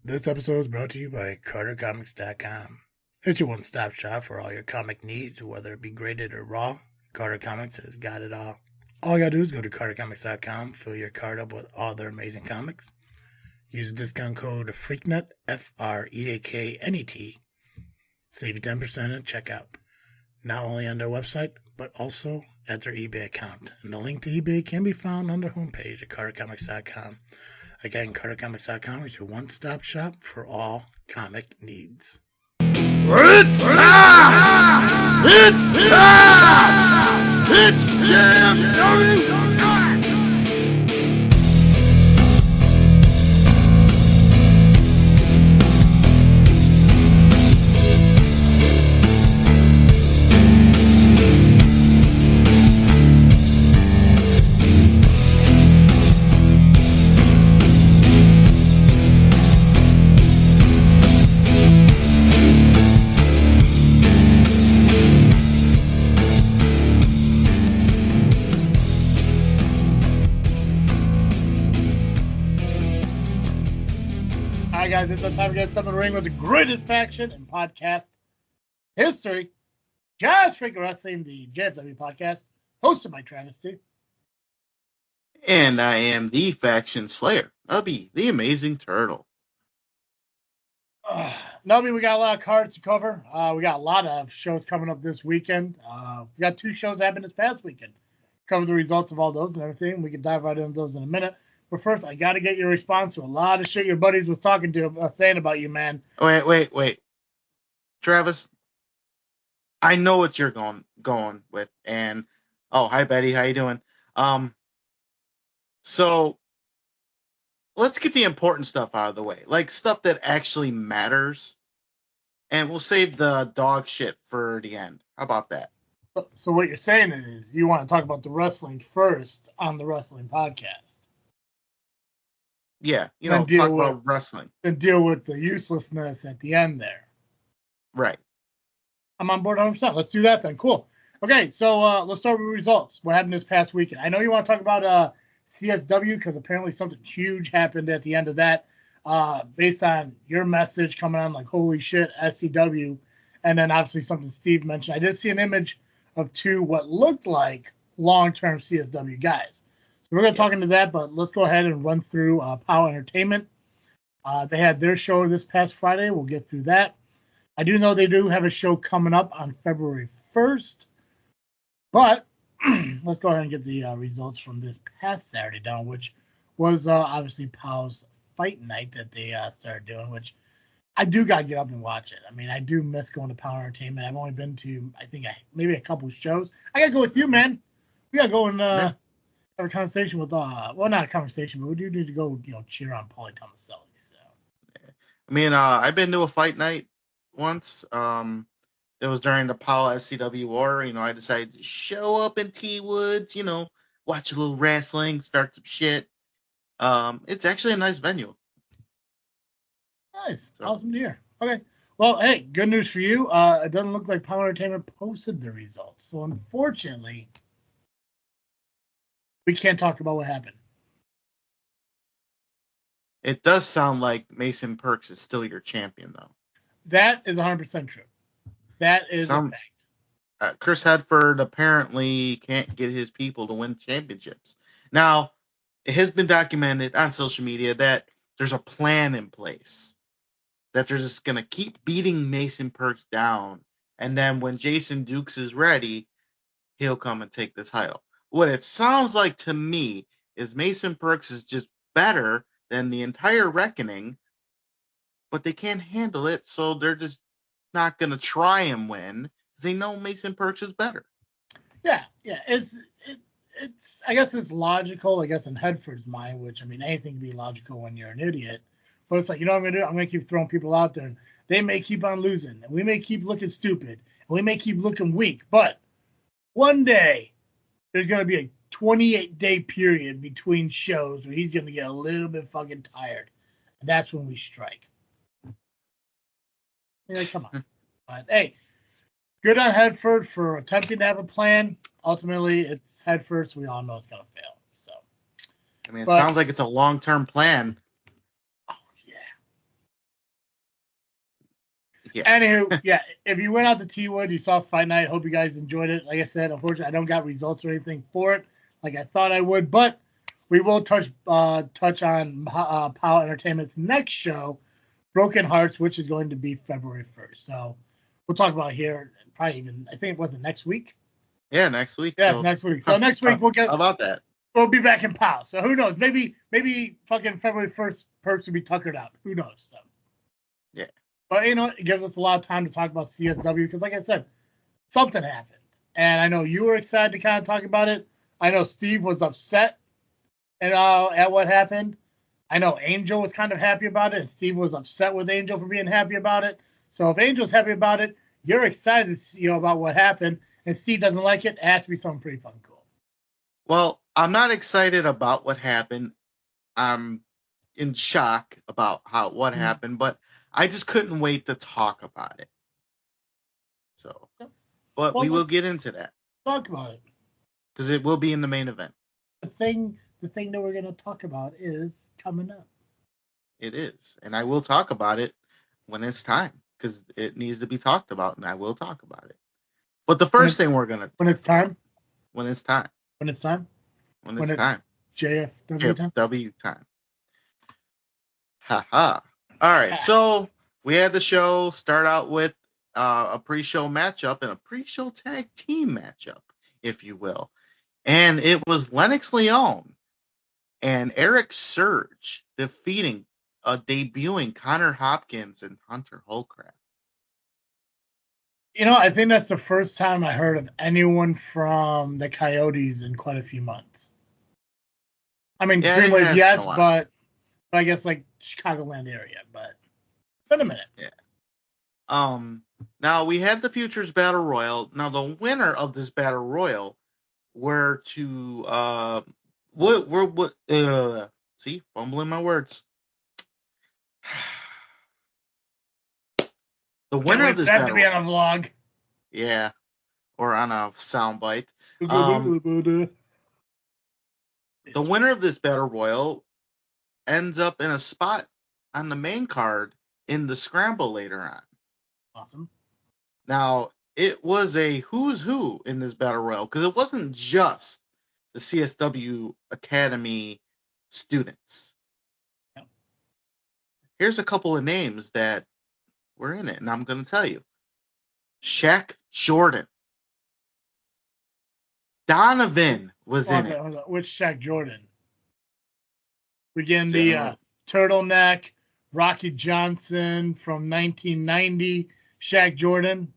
This episode is brought to you by CarterComics.com. It's your one-stop shop for all your comic needs, whether it be graded or raw. Carter Comics has got it all. All you gotta do is go to CarterComics.com, fill your card up with all their amazing comics. Use the discount code FREAKNET, FREAKNET. Save you 10% at checkout. Not only on their website, but also at their eBay account. And the link to eBay can be found on their homepage at CarterComics.com. Again, CarterComics.com is your one-stop shop for all comic needs. It's time! It's time! It's JFW time! Guys, this is the time to get something to ring with the greatest faction in podcast history. Just Freaking Wrestling, the JFW Podcast, hosted by Travis-T. And I am the faction slayer, Nubby, the amazing turtle. Nubby, we got a lot of cards to cover. We got a lot of shows coming up this weekend. We got 2 shows happening this past weekend. Cover the results of all those and everything. We can dive right into those in a minute. But first, I got to get your response to a lot of shit your buddies was talking to, saying about you, man. Wait. Travis, I know what you're going with. And, hi, Betty. How you doing? So let's get the important stuff out of the way. Like, stuff that actually matters. And we'll save the dog shit for the end. How about that? So what you're saying is you want to talk about the wrestling first on the wrestling podcast. Yeah, talk about wrestling. And deal with the uselessness at the end there. Right. I'm on board 100%. Let's do that then. Cool. Okay, so let's start with results. What happened this past weekend? I know you want to talk about CSW because apparently something huge happened at the end of that based on your message coming on like, holy shit, SCW. And then obviously something Steve mentioned. I did see an image of 2 what looked like long-term CSW guys. We're going to talk into that, but let's go ahead and run through POW Entertainment. They had their show this past Friday. We'll get through that. I do know they do have a show coming up on February 1st. But let's go ahead and get the results from this past Saturday down, which was obviously POW's fight night that they started doing, which I do got to get up and watch it. I mean, I do miss going to POW Entertainment. I've only been to, I think, maybe a couple shows. I got to go with you, man. We got to go and... have a conversation with not a conversation, but we do need to go, cheer on Paulie Tomaselli. So, I mean, I've been to a fight night once. It was during the POW SCW war. I decided to show up in T Woods. Watch a little wrestling, start some shit. It's actually a nice venue. Nice, awesome to hear. Okay, well, hey, good news for you. It doesn't look like POW Entertainment posted the results, so unfortunately, we can't talk about what happened. It does sound like Mason Perks is still your champion, though. That is 100% true. That is a fact. Chris Hedford apparently can't get his people to win championships. Now, it has been documented on social media that there's a plan in place, that they're just going to keep beating Mason Perks down, and then when Jason Dukes is ready, he'll come and take the title. What it sounds like to me is Mason Perks is just better than the entire Reckoning, but they can't handle it, so they're just not going to try and win because they know Mason Perks is better. Yeah. It's I guess it's logical, I guess, in Hedford's mind, which, I mean, anything can be logical when you're an idiot. But it's like, what I'm going to do? I'm going to keep throwing people out there, and they may keep on losing, and we may keep looking stupid, and we may keep looking weak, but one day, there's going to be a 28-day period between shows where he's going to get a little bit fucking tired. And that's when we strike. Come on. But, hey, good on Hedford for attempting to have a plan. Ultimately, it's Hedford, so we all know it's going to fail. So, I mean, it sounds like it's a long-term plan. Oh, yeah. Yeah. Anywho, yeah, if you went out to T-Wood, you saw Fight Night. Hope you guys enjoyed it. Like I said, unfortunately, I don't got results or anything for it like I thought I would, but we will touch on Power Entertainment's next show, Broken Hearts, which is going to be February 1st. So we'll talk about it here, probably even, I think it was next week. Yeah, next week. Yeah, so, next week. So next week how about that? We'll be back in POW. So who knows? Maybe fucking February 1st perks will be tuckered out. Who knows? So. Yeah. But you know, it gives us a lot of time to talk about CSW because, like I said, something happened, and I know you were excited to kind of talk about it. I know Steve was upset at what happened. I know Angel was kind of happy about it, and Steve was upset with Angel for being happy about it. So if Angel's happy about it, you're excited about what happened, and Steve doesn't like it. It has to be something pretty fucking cool. Well, I'm not excited about what happened. I'm in shock about what happened, but I just couldn't wait to talk about it. So, but we will get into that. Talk about it. Because it will be in the main event. The thing that we're going to talk about is coming up. It is. And I will talk about it when it's time. Because it needs to be talked about, and I will talk about it. But the first thing we're going to... When it's time? When it's time. When it's time? When it's time. JFW time. Ha. All right, so we had the show start out with a pre-show matchup and a pre-show tag team matchup, if you will. And it was Lennox Leone and Eric Surge defeating debuting Connor Hopkins and Hunter Holcraft. You know, I think that's the first time I heard of anyone from the Coyotes in quite a few months. I mean, Dreamwaves, yes, but I guess like Chicagoland area, but it's been a minute. Yeah. Now we had the Futures Battle Royal. Now the winner of this Battle Royal were to see, fumbling my words. The winner of this battle to be on a vlog. Yeah, or on a soundbite. The winner of this Battle Royal ends up in a spot on the main card in the Scramble later on. Awesome. Now, it was a who's who in this Battle Royal because it wasn't just the CSW Academy students. No. Here's a couple of names that were in it, and I'm going to tell you. Shaq Jordan. Donovan was in it. Which Shaq Jordan? We getting the turtleneck, Rocky Johnson from 1990, Shaq Jordan,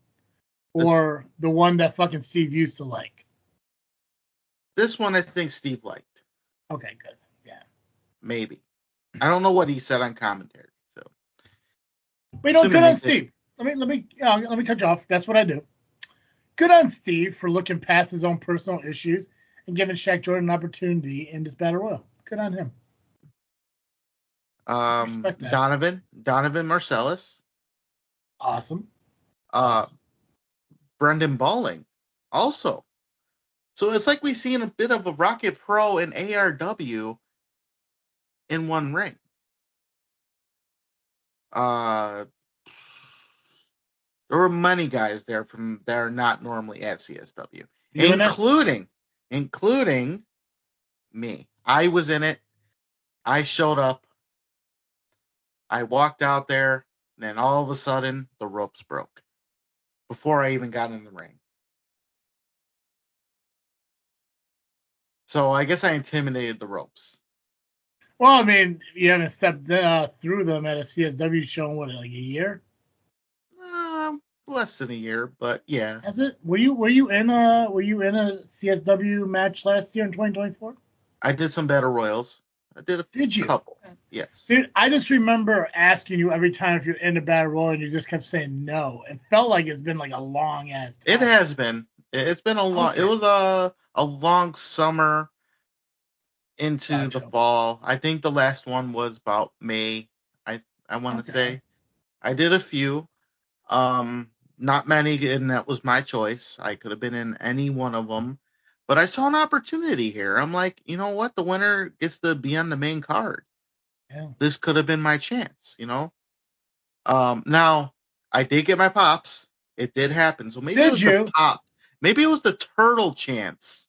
or the one that fucking Steve used to like? This one I think Steve liked. Okay, good. Yeah. Maybe. I don't know what he said on commentary. So. Wait, no, good on Steve. Let me cut you off. That's what I do. Good on Steve for looking past his own personal issues and giving Shaq Jordan an opportunity in this Battle Royal. Good on him. Donovan Marcellus. Awesome. Brendan Balling also. So it's like we've seen a bit of a Rocket Pro and ARW in one ring. There were many guys there that are not normally at CSW, including me. I was in it. I showed up. I walked out there, and then all of a sudden, the ropes broke before I even got in the ring. So I guess I intimidated the ropes. Well, I mean, you haven't stepped through them at a CSW show in, what, like a year? Less than a year, but yeah. Has it? Were you in a CSW match last year in 2024? I did some battle royals. I did a couple. Yes. Dude, I just remember asking you every time if you're in a battle royal and you just kept saying no. It felt like it's been like a long ass time. It has been. It's been a long. Okay. It was a long summer into the fall. I think the last one was about May. I want to say. I did a few. Not many, and that was my choice. I could have been in any one of them, but I saw an opportunity here. I'm like, you know what? The winner gets to be on the main card. Yeah. This could have been my chance, you know? Now, I did get my pops. It did happen. So maybe Did it was you? the pop. Maybe it was the turtle chance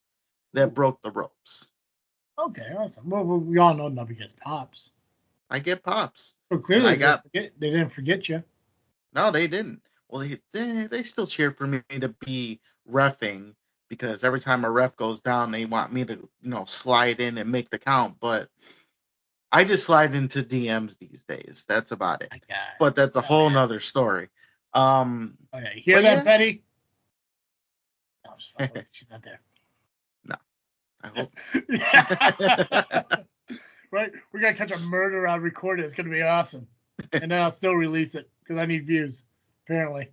that broke the ropes. Okay, awesome. Well, we all know Nubby gets pops. I get pops. So clearly, And they didn't forget you. No, they didn't. Well, they still cheered for me to be reffing because every time a ref goes down, they want me to, slide in and make the count. But I just slide into DMs these days. That's about it. But that's a whole nother story. Okay, hear but that, yeah. Betty? No, I'm just fucking, she's not there. No, I hope. Right? We're going to catch a murder on recording. It's going to be awesome. And then I'll still release it because I need views, apparently.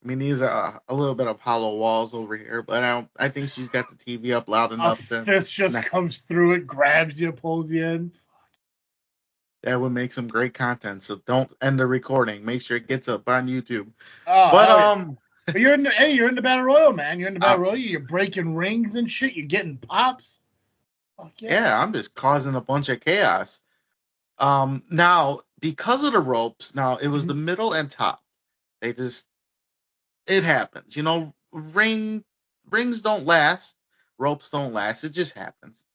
I mean, these are a little bit of hollow walls over here, but I think she's got the TV up loud enough. A fist just comes through it, grabs you, pulls you in. That would make some great content. So don't end the recording. Make sure it gets up on YouTube. But you're in the battle royal, man. You're in the battle royal. You're breaking rings and shit. You're getting pops. Fuck yeah, I'm just causing a bunch of chaos. Now because of the ropes, it was the middle and top. It happens. Rings don't last. Ropes don't last. It just happens.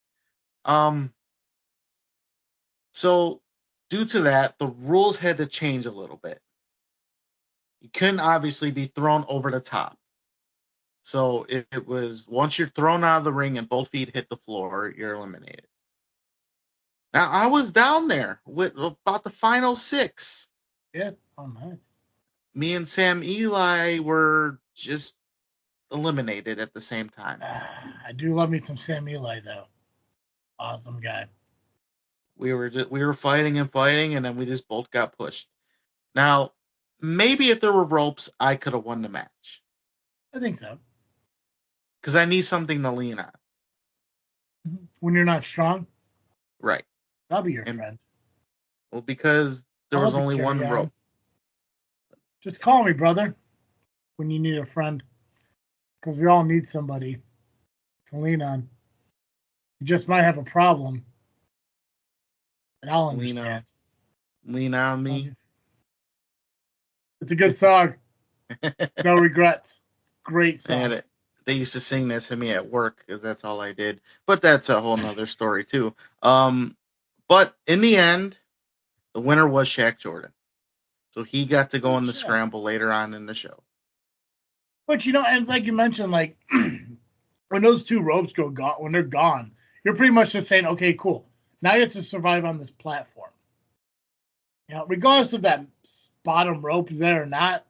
So due to that, the rules had to change a little bit. You couldn't obviously be thrown over the top. So it was once you're thrown out of the ring and both feet hit the floor, you're eliminated. Now, I was down there with about the final 6. Yeah, oh man. Me and Sam Eli were just eliminated at the same time. I do love me some Sam Eli, though. Awesome guy. We were fighting, and then we just both got pushed. Now, maybe if there were ropes, I could have won the match. I think so. Because I need something to lean on. When you're not strong? Right. I'll be your friend. Well, because there was only one rope. Just call me, brother, when you need a friend. Because we all need somebody to lean on. You just might have a problem. And I'll understand. Lean on me. It's a good song. No regrets. Great song. And they used to sing that to me at work because that's all I did. But that's a whole nother story, too. But in the end, the winner was Shaq Jordan. So he got to go in the scramble later on in the show. But, and like you mentioned, like, when those 2 ropes when they're gone, you're pretty much just saying, okay, cool. Now you have to survive on this platform. Regardless of that bottom rope there or not,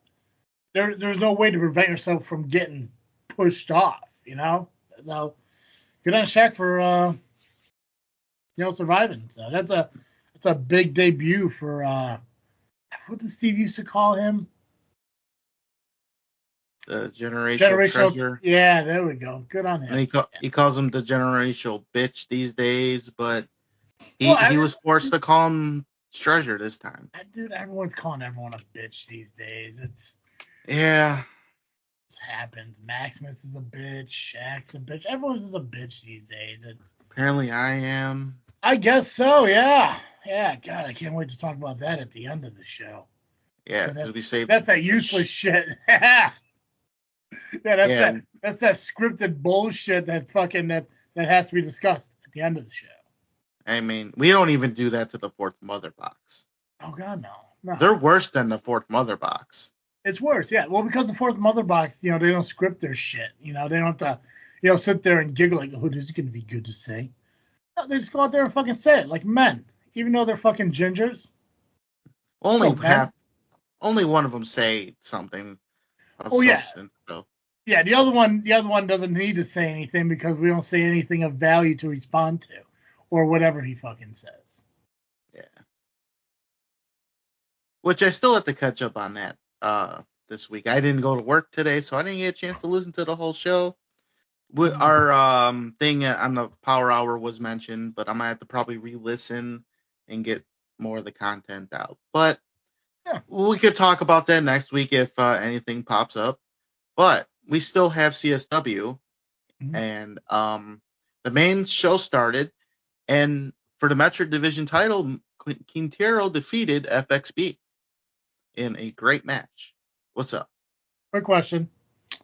there's no way to prevent yourself from getting pushed off, So, good on Shaq for, surviving. So that's a big debut for, what does Steve used to call him? The generational treasure. Yeah, there we go. Good on him. And he calls him the generational bitch these days, but he was forced to call him treasure this time. Dude, everyone's calling everyone a bitch these days. Yeah. It happens. Maximus is a bitch. Shaq's a bitch. Everyone's just a bitch these days. Apparently I am. I guess so, yeah. Yeah, God, I can't wait to talk about that at the end of the show. Yeah, that's that useless shit. That's that scripted bullshit that has to be discussed at the end of the show. I mean, we don't even do that to the 4th Mother Box. Oh God, no. They're worse than the 4th Mother Box. It's worse, yeah. Well, because the 4th Mother Box, they don't script their shit. They don't have to, sit there and giggle like, oh, this is gonna be good to say. No, they just go out there and fucking say it like men, even though they're fucking gingers. Only one of them say something of substance, though. Yeah, the other one doesn't need to say anything because we don't say anything of value to respond to, or whatever he fucking says. Yeah. Which I still have to catch up on that this week. I didn't go to work today, so I didn't get a chance to listen to the whole show. Our thing on the Power Hour was mentioned, but I'm gonna have to probably re-listen and get more of the content out. But we could talk about that next week if anything pops up. But we still have CSW, and the main show started, and for the Metro Division title, Quintero defeated FXB in a great match. What's up? Quick question. Did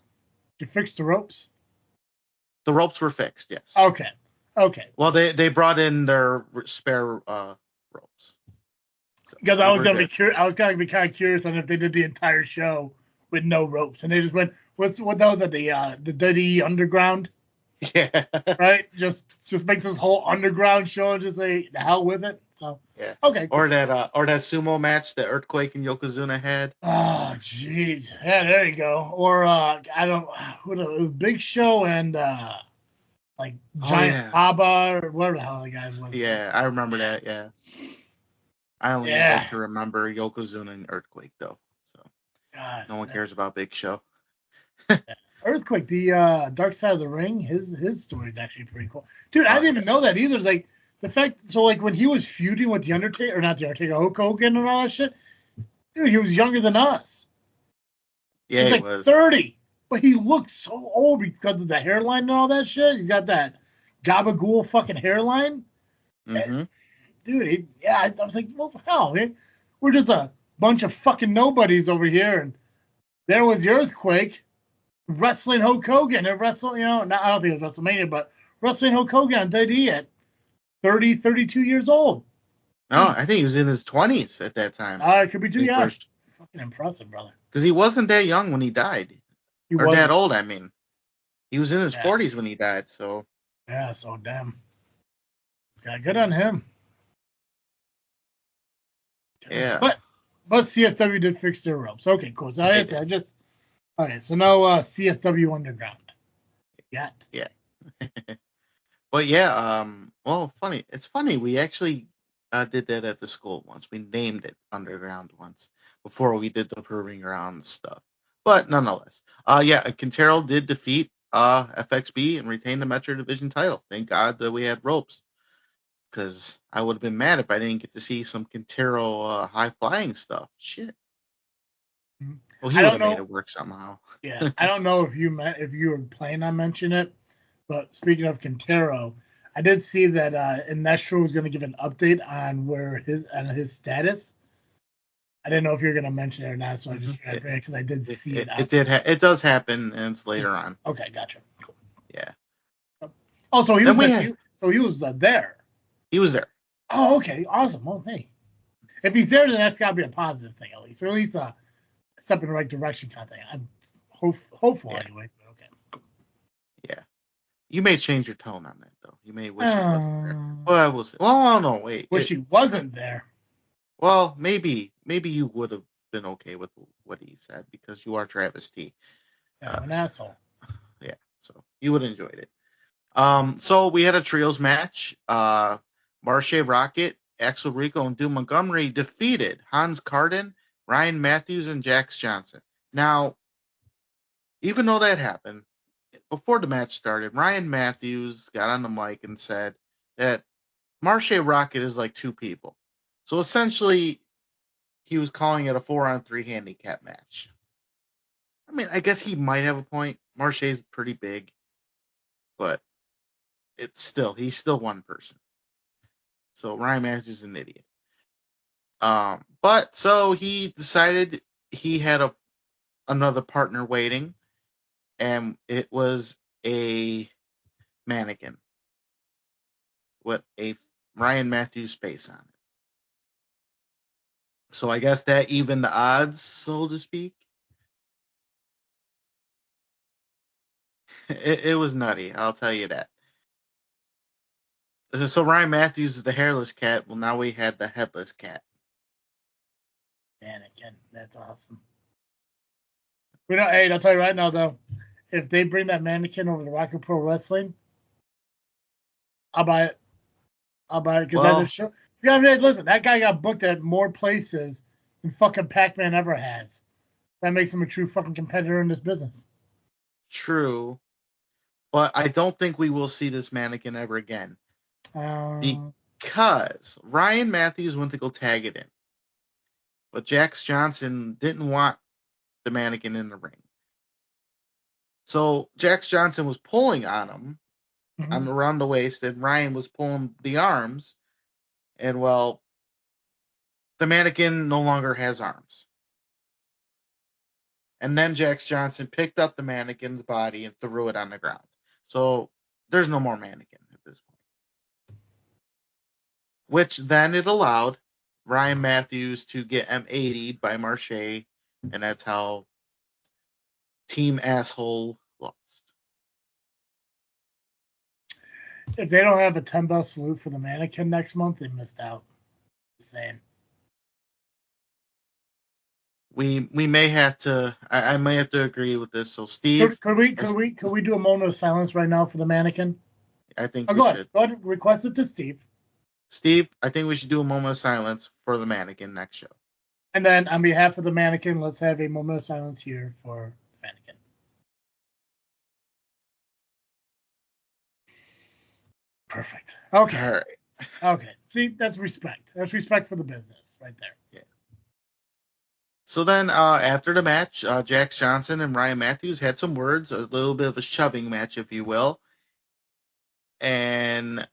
you fix the ropes? The ropes were fixed, yes. Okay. Well, they brought in their spare ropes. Because I was gonna be kind of curious on if they did the entire show with no ropes, and they just went, what that was at the Diddy Underground, Yeah. right? Just make this whole underground show and just say the hell with it. So Yeah. okay. Or that sumo match that Earthquake and Yokozuna had. Oh jeez, yeah, there you go. Or I don't, what it was Big Show and like Giant Baba or whatever the hell the guys was. Yeah, I remember that. Yeah. I only like to remember Yokozuna and Earthquake though. So God, no one cares about Big Show. Earthquake, the Dark Side of the Ring, his story is actually pretty cool. Dude, I didn't even know that either. It's like the fact, so like when he was feuding with the Undertaker, or not the Undertaker, Hulk Hogan and all that shit, dude, he was younger than us. Yeah, he was 30, but he looked so old because of the hairline and all that shit. He's got that Gabagool fucking hairline. Mm-hmm. Dude, I was like, well, hell, man, we're just a bunch of fucking nobodies over here, and there was the Earthquake wrestling Hulk Hogan and wrestling, I don't think it was WrestleMania, but wrestling Hulk Hogan on DD at 30, 32 years old. No, I think he was in his 20s at that time. It could be too young. First. Fucking impressive, brother. Because he wasn't that young when he died. Or that old, I mean. He was in his 40s when he died, so. Yeah, so damn. Yeah, good on him. Yeah. But CSW did fix their ropes. Okay, cool. So okay, so now CSW Underground. Yeah. But yeah, well, funny. It's funny. We actually did that at the school once. We named it Underground once before we did the Proving Ground stuff. But nonetheless, Quintero did defeat FXB and retain the Metro Division title. Thank God that we had ropes, because I would have been mad if I didn't get to see some Quintero high flying stuff. Shit. Well, he would have made it work somehow. Yeah, I don't know if you were planning on mentioning it, but speaking of Quintero, I did see that Inestro was going to give an update on his status. I didn't know if you were going to mention it or not, so I just read it because I did see it. It does happen, and it's later on. Okay, gotcha. Cool. Yeah. Oh, so he was there. He was there. Oh, okay, awesome. Well, hey, if he's there, then that's got to be a positive thing at least, or at least a step in the right direction kind of thing. I'm hopeful anyway. But okay. Cool. Yeah. You may change your tone on that though. You may wish he wasn't there. Well, we'll see. Well, no, wait. Wish he wasn't there. Well, maybe you would have been okay with what he said because you are Travis-T. Yeah, I'm an asshole. Yeah, so you would have enjoyed it. So we had a trios match. Marche Rocket, Axel Rico, and Doom Montgomery defeated Hans Carden, Ryan Matthews, and Jax Johnson. Now, even though that happened, before the match started, Ryan Matthews got on the mic and said that Marche Rocket is like two people. So essentially, he was calling it a 4-on-3 handicap match. I mean, I guess he might have a point. Marche's pretty big, but he's still one person. So Ryan Matthews is an idiot. But so he decided he had another partner waiting, and it was a mannequin with a Ryan Matthews face on it. So I guess that evened the odds, so to speak. It was nutty, I'll tell you that. So Ryan Matthews is the hairless cat. Well, now we had the headless cat. Mannequin. That's awesome. Hey, I'll tell you right now, though, if they bring that mannequin over to Rocket Pro Wrestling, I'll buy it. Because listen, that guy got booked at more places than fucking Pacman ever has. That makes him a true fucking competitor in this business. True. But I don't think we will see this mannequin ever again. Because Ryan Matthews went to go tag it in. But Jax Johnson didn't want the mannequin in the ring. So Jax Johnson was pulling on him around the waist, and Ryan was pulling the arms. And, well, the mannequin no longer has arms. and then Jax Johnson picked up the mannequin's body and threw it on the ground. So there's no more mannequin at this point. Which then it allowed Ryan Matthews to get M80'd by Marche, and that's how Team Asshole lost. If they don't have a 10-bell salute for the mannequin next month, they missed out. Just saying. We may have to. I may have to agree with this. So Steve, Could we do a moment of silence right now for the mannequin? I think Oh, we go should. Go ahead. Request it to Steve. Steve, I think we should do a moment of silence for the mannequin next show. And then on behalf of the mannequin, let's have a moment of silence here for the mannequin. Perfect. Okay. All right. Okay. See, that's respect. That's respect for the business right there. Yeah. So then after the match, Jax Johnson and Ryan Matthews had some words, a little bit of a shoving match, if you will. And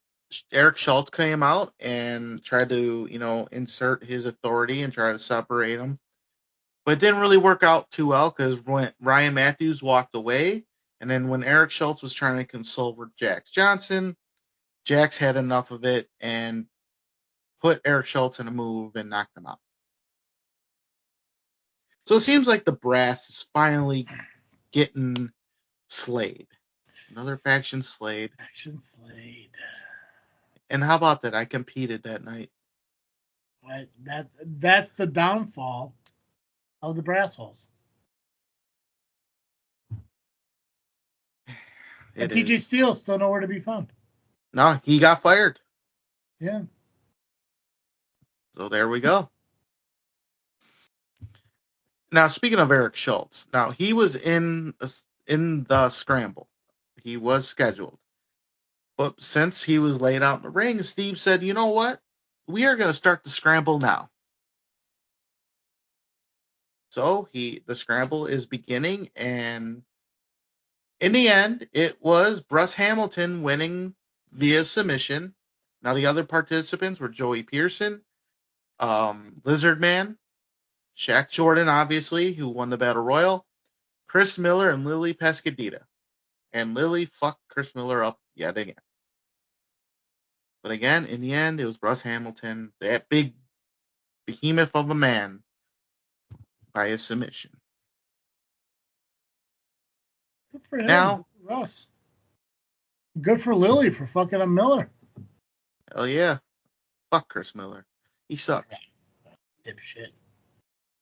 Eric Schultz came out and tried to, insert his authority and try to separate them. But it didn't really work out too well because when Ryan Matthews walked away, and then when Eric Schultz was trying to console with Jax Johnson, Jax had enough of it and put Eric Schultz in a move and knocked him out. So it seems like the brass is finally getting slayed. Another faction slayed. Faction slayed. And how about that? I competed that night. That's the downfall of the brass holes. And TJ Steele's still nowhere to be found. No, he got fired. Yeah. So there we go. Now, speaking of Eric Schultz, now he was in the scramble. He was scheduled. But since he was laid out in the ring, Steve said, you know what? We are going to start the scramble now. So the scramble is beginning, and in the end, it was Bruce Hamilton winning via submission. Now, the other participants were Joey Pearson, Lizard Man, Shaq Jordan, obviously, who won the Battle Royal, Chris Miller, and Lily Pescadita. And Lily fucked Chris Miller up yet again. But again, in the end, it was Bruce Hamilton, that big behemoth of a man, by a submission. Good for him. Now, Good for Russ. Good for Lily for fucking up Miller. Hell yeah. Fuck Chris Miller. He sucks. Dipshit.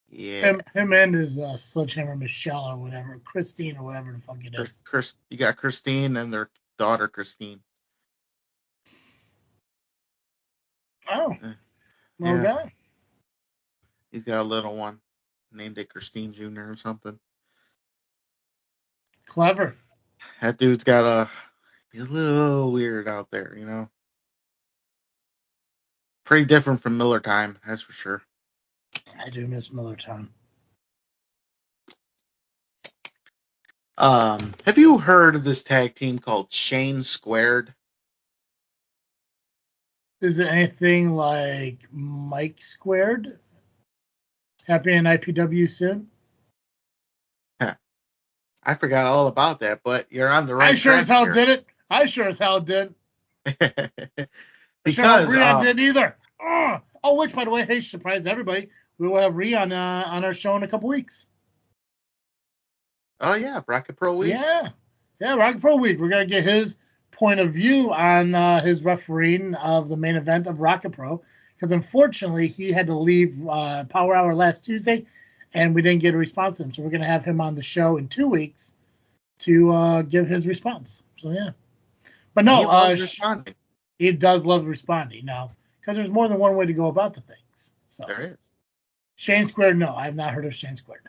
Yeah. Him and his Sledgehammer Michelle or whatever, Christine or whatever the fuck it is. You got Christine and their daughter Christine. Oh. Well done. He's got a little one. Named it Christine Jr. or something. Clever. That dude's got he's a little weird out there, Pretty different from Miller Time, that's for sure. I do miss Miller Time. Have you heard of this tag team called Shane Squared? Is it anything like Mike Squared? Happening in IPW soon? I forgot all about that, but you're on the right track. I sure as hell here. did it. I sure as hell did. Because Rion didn't either. Oh, which, by the way, hey, surprise everybody. We will have Rion on our show in a couple weeks. Oh, yeah, Rocket Pro Week. Yeah, Rocket Pro Week. We're going to get his point of view on his refereeing of the main event of Rocket Pro. Because unfortunately, he had to leave Power Hour last Tuesday, and we didn't get a response to him. So we're going to have him on the show in 2 weeks to give his response. So, yeah. But no, he loves responding. He does love responding now, because there's more than one way to go about the things. So There is. Shane Squared, no, I have not heard of Shane Squared.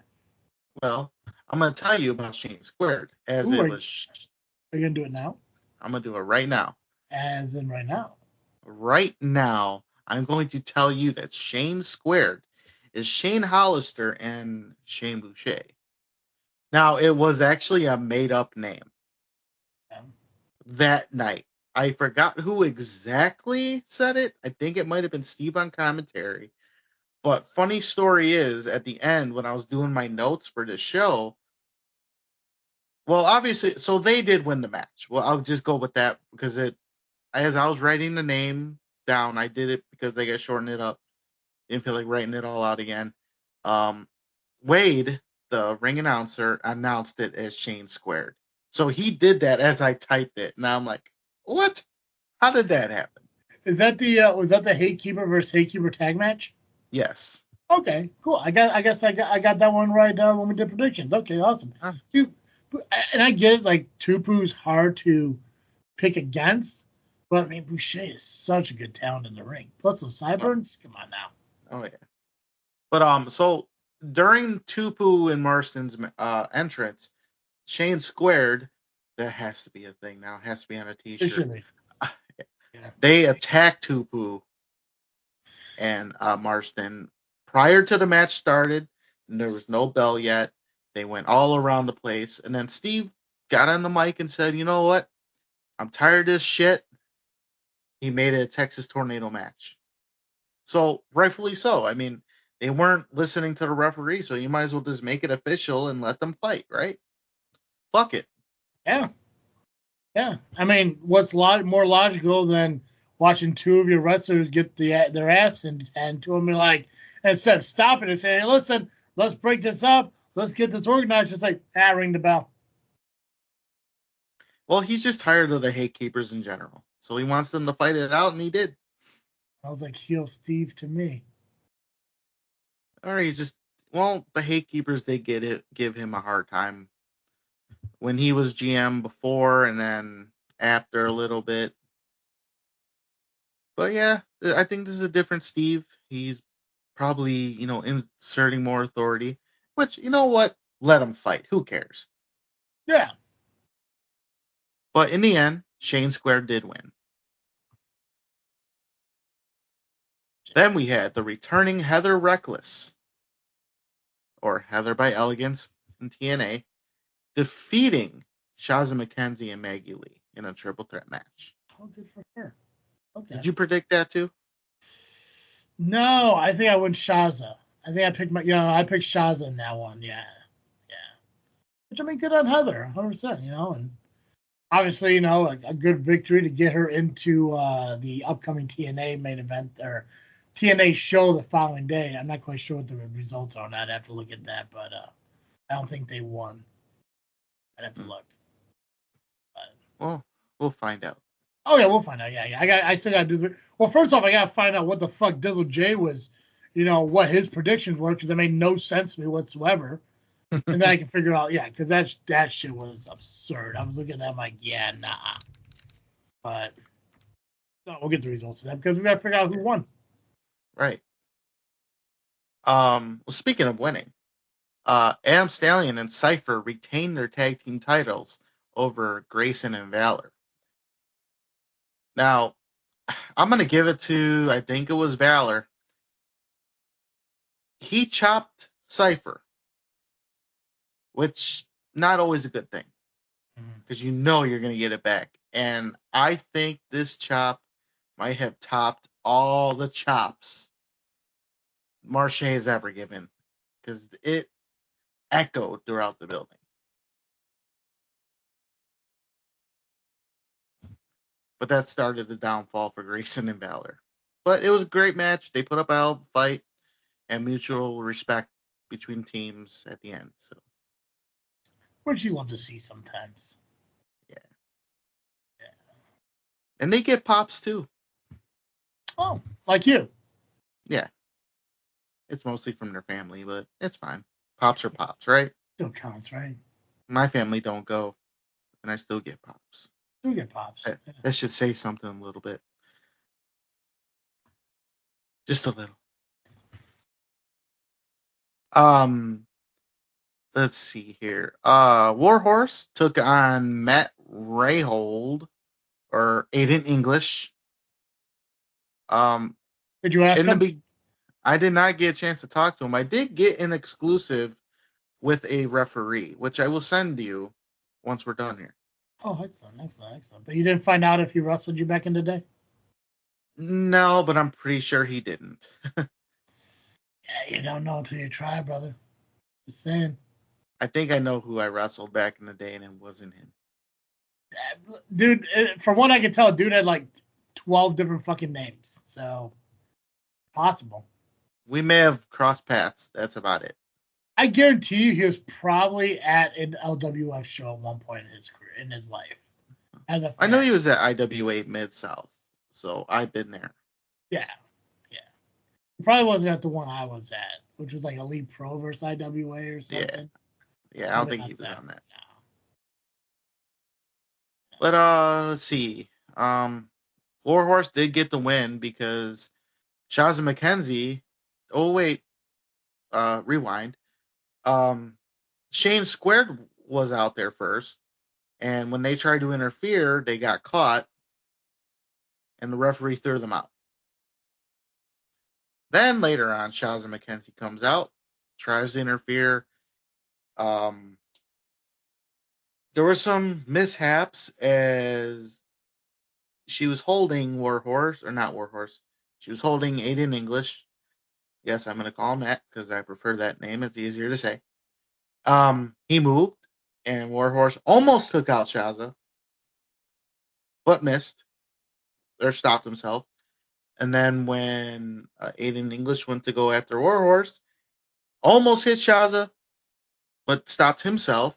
Well, I'm going to tell you about Shane Squared. Are you going to do it now? I'm going to do it right now. As in right now? Right now, I'm going to tell you that Shane Squared is Shane Hollister and Shane Boucher. Now, it was actually a made-up name. That night. I forgot who exactly said it. I think it might have been Steve on commentary. But funny story is, at the end, when I was doing my notes for the show, well, obviously, so they did win the match. Well, I'll just go with that because as I was writing the name down, I did it because they got shortened it up. Didn't feel like writing it all out again. Wade, the ring announcer, announced it as Shane Squared. So he did that as I typed it. Now I'm like, what? How did that happen? Is that the was that the Hatekeeper versus Hatekeeper tag match? Yes. Okay, cool. I guess I got that one right when we did predictions. Okay, awesome. Huh. Dude, and I get it. Like Tupu's hard to pick against, but I mean Boucher is such a good talent in the ring. Plus those sideburns. Come on now. Oh yeah. But so during Tupu and Marston's entrance, Shane Squared, that has to be a thing now. Has to be on a It t-shirt. should be. Yeah. They attacked Tupu and Marston prior to the match started. And there was no bell yet. They went all around the place. And then Steve got on the mic and said, you know what? I'm tired of this shit. He made it a Texas Tornado match. So rightfully so. I mean, they weren't listening to the referee, so you might as well just make it official and let them fight, right? Fuck it. Yeah. Yeah. I mean, what's more logical than watching two of your wrestlers get their ass and to them like, instead of stopping and saying, hey, listen, let's break this up. Let's get this organized. Just like, ring the bell. Well, he's just tired of the Hatekeepers in general. So he wants them to fight it out, and he did. I was like, heel Steve to me. Or he's just, well, the Hatekeepers, they give him a hard time when he was GM before and then after a little bit. But yeah, I think this is a different Steve. He's probably, inserting more authority, which, you know what? Let him fight. Who cares? Yeah. But in the end, Shane Squared did win. Then we had the returning Heather Reckless, or Heather by Elegance in TNA, defeating Shazza McKenzie and Maggie Lee in a triple threat match. Oh, good for her. Okay. Did you predict that too? No, I think I went Shazza. I think I picked I picked Shazza in that one. Yeah. Which I mean, good on Heather, 100%. And obviously, a good victory to get her into the upcoming TNA main event or TNA show the following day. I'm not quite sure what the results are on that. I have to look at that, but I don't think they won. I'd have to look. But, well, we'll find out. Oh yeah, we'll find out. Yeah. I still gotta do well. First off, I gotta find out what the fuck Dizzle J was, what his predictions were, because it made no sense to me whatsoever. And then I can figure out, because that shit was absurd. I was looking at that, I'm like, yeah, nah. But no, we'll get the results of that because we gotta figure out who won. Right. Well, speaking of winning, Adam Stallion and Cypher retained their tag team titles over Grayson and Valor. Now, I'm going to give it to, I think it was Valor. He chopped Cypher, which not always a good thing because you're going to get it back. And I think this chop might have topped all the chops Marche has ever given because it echoed throughout the building. But that started the downfall for Grayson and Valor. But it was a great match. They put up a hell of a fight and mutual respect between teams at the end. So, which you love to see sometimes. Yeah. And they get pops too. Oh, like you. Yeah. It's mostly from their family, but it's fine. Pops are pops, right? Still counts, right? My family don't go, and I still get pops. Still get pops. That should say something a little bit. Just a little. Let's see here. Warhorse took on Matt Rayhold, or Aiden English. Did you ask him? I did not get a chance to talk to him. I did get an exclusive with a referee, which I will send you once we're done here. Oh, excellent. But you didn't find out if he wrestled you back in the day? No, but I'm pretty sure he didn't. Yeah, you don't know until you try, brother. Just saying. I think I know who I wrestled back in the day, and it wasn't him. Dude, from what I can tell, dude had like 12 different fucking names. So, possible. We may have crossed paths. That's about it. I guarantee you he was probably at an LWF show at one point in his life. I know he was at IWA Mid-South, so I've been there. Yeah. He probably wasn't at the one I was at, which was like Elite Pro versus IWA or something. Yeah, I don't think he was on that. No. But let's see. Warhorse did get the win because Shazza McKenzie. Oh wait, rewind. Shane Squared was out there first, and when they tried to interfere, they got caught, and the referee threw them out. Then later on, Shazza McKenzie comes out, tries to interfere. There were some mishaps as she was holding Warhorse, or not Warhorse. She was holding Aiden English. Yes, I'm going to call him that because I prefer that name. It's easier to say. He moved, and Warhorse almost took out Shazza, but missed, or stopped himself. And then when Aiden English went to go after Warhorse, almost hit Shazza, but stopped himself.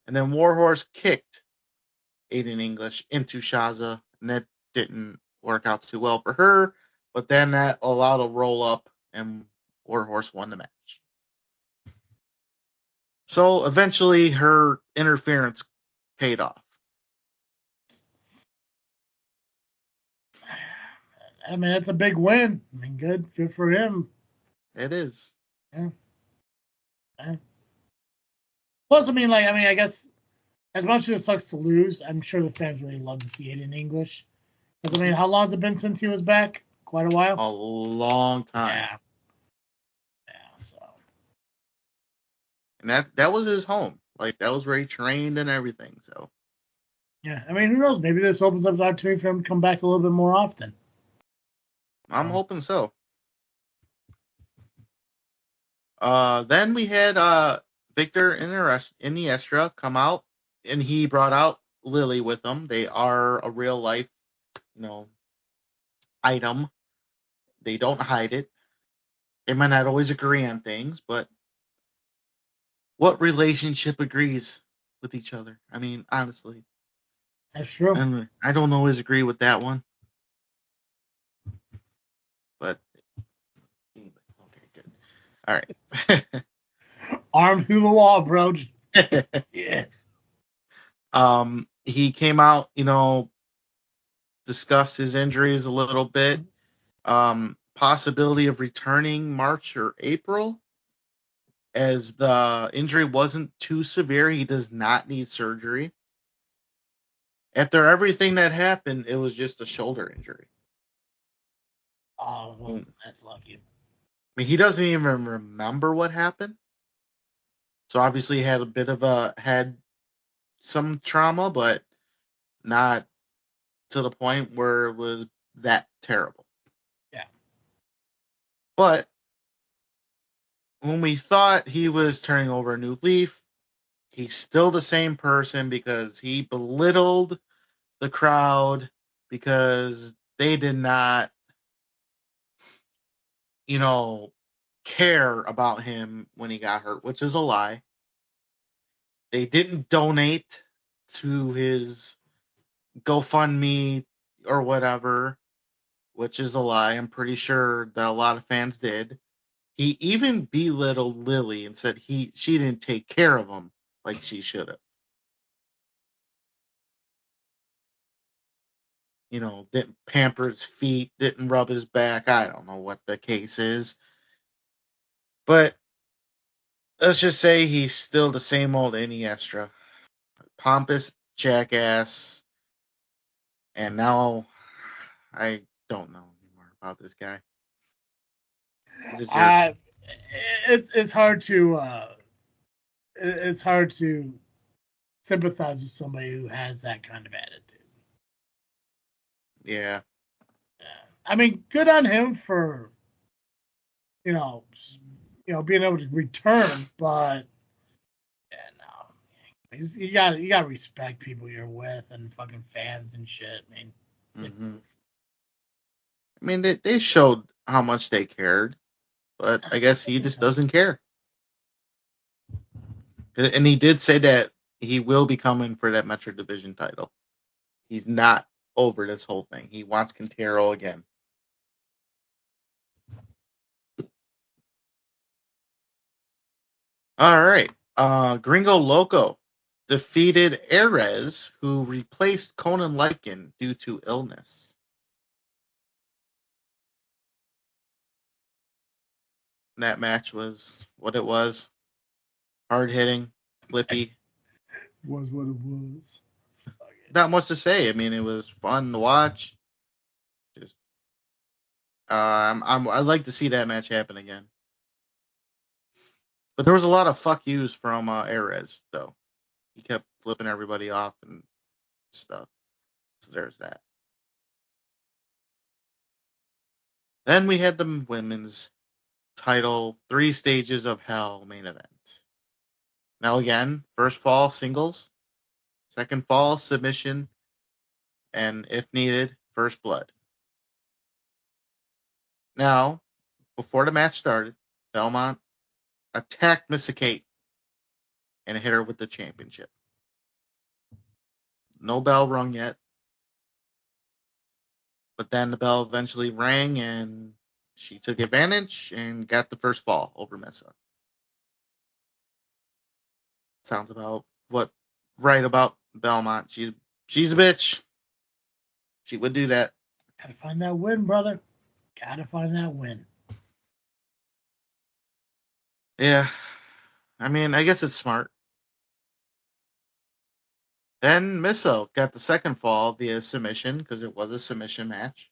And then Warhorse kicked Aiden English into Shazza, and that didn't work out too well for her. But then that allowed a roll up, and Warhorse won the match. So eventually her interference paid off. I mean, it's a big win. I mean, good for him. It is. Yeah. Plus, I guess as much as it sucks to lose, I'm sure the fans really love to see it in English. Because, how long has it been since he was back? Quite a while? A long time. Yeah, so. And that was his home. Like, that was where he trained and everything, so. Yeah, who knows? Maybe this opens up the opportunity for him to come back a little bit more often. I'm hoping so. Then we had Victor Iniestra come out, and he brought out Lily with him. They are a real life, item. They don't hide it. They might not always agree on things, but what relationship agrees with each other? I mean, honestly. That's true. And I don't always agree with that one. But okay, good. All right. Arm through the wall, bro. Yeah. He came out, discussed his injuries a little bit. Possibility of returning March or April. As the injury wasn't too severe, he does not need surgery. After everything that happened, it was just a shoulder injury. Oh, well, that's lucky. I mean, he doesn't even remember what happened. So obviously he had some trauma, but not to the point where it was that terrible. Yeah. But when we thought he was turning over a new leaf, he's still the same person because he belittled the crowd because they did not, care about him when he got hurt, which is a lie. They didn't donate to his GoFundMe or whatever, which is a lie. I'm pretty sure that a lot of fans did. He even belittled Lily and said she didn't take care of him like she should have. Didn't pamper his feet, didn't rub his back. I don't know what the case is. But let's just say he's still the same old Iniestra. Pompous jackass. And now I don't know anymore about this guy. It's hard to sympathize with somebody who has that kind of attitude. Yeah. I mean, good on him for you know, being able to return, but yeah, no, you gotta respect people you're with and fucking fans and shit. I mean, Mm-hmm. I mean, they showed how much they cared, but I guess he just doesn't care. And he did say that he will be coming for that Metro Division title. He's not over this whole thing. He wants Quintero again. All right. Gringo Loco defeated Erez, who replaced Conan Lycan due to illness. That match was what it was. Hard hitting, flippy. was what it was. Not much to say. I mean, it was fun to watch. Just, I'd like to see that match happen again. But there was a lot of fuck yous from Erez, though. He kept flipping everybody off and stuff. So there's that. Then we had the women's title 3 Stages of Hell main event. Now again, first fall singles, second fall submission, and if needed, first blood. Now, before the match started, Belmont attacked Missa Kate and hit her with the championship. No bell rung yet. But then the bell eventually rang and she took advantage and got the first fall over Missa. Sounds about right about Belmont. She's a bitch. She would do that. Gotta find that win, brother. Gotta find that win. Yeah. I mean, I guess it's smart. Then Missa got the second fall via submission because it was a submission match.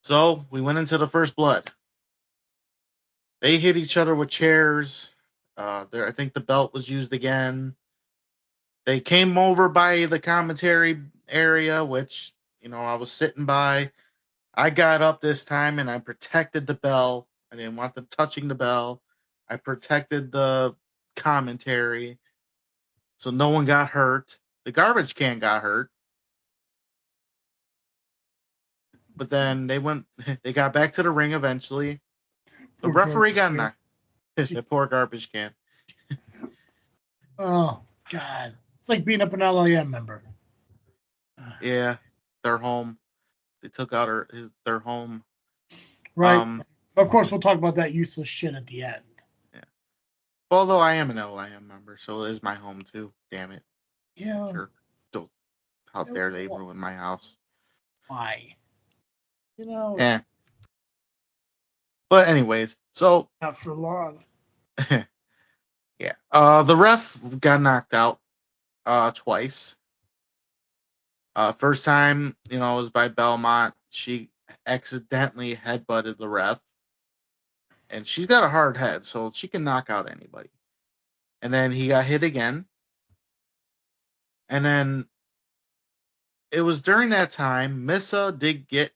So we went into the first blood. They hit each other with chairs. I think the belt was used again. They came over by the commentary area, which, I was sitting by. I got up this time and I protected the bell. I didn't want them touching the bell. I protected the commentary so no one got hurt. The garbage can got hurt. But then they got back to the ring eventually. The referee got knocked. The poor garbage can. Oh, God. It's like being up an LAM member. Yeah, their home. They took out their home. Right. Of course, we'll talk about that useless shit at the end. Yeah. Although I am an LIM member, so it is my home too. Damn it. Yeah. Sure. How dare they ruin my house? Why? Yeah. But anyways, so. Not for long. Yeah. The ref got knocked out twice. First time, it was by Belmont. She accidentally headbutted the ref. And she's got a hard head, so she can knock out anybody. And then he got hit again. And then it was during that time, Missa did get,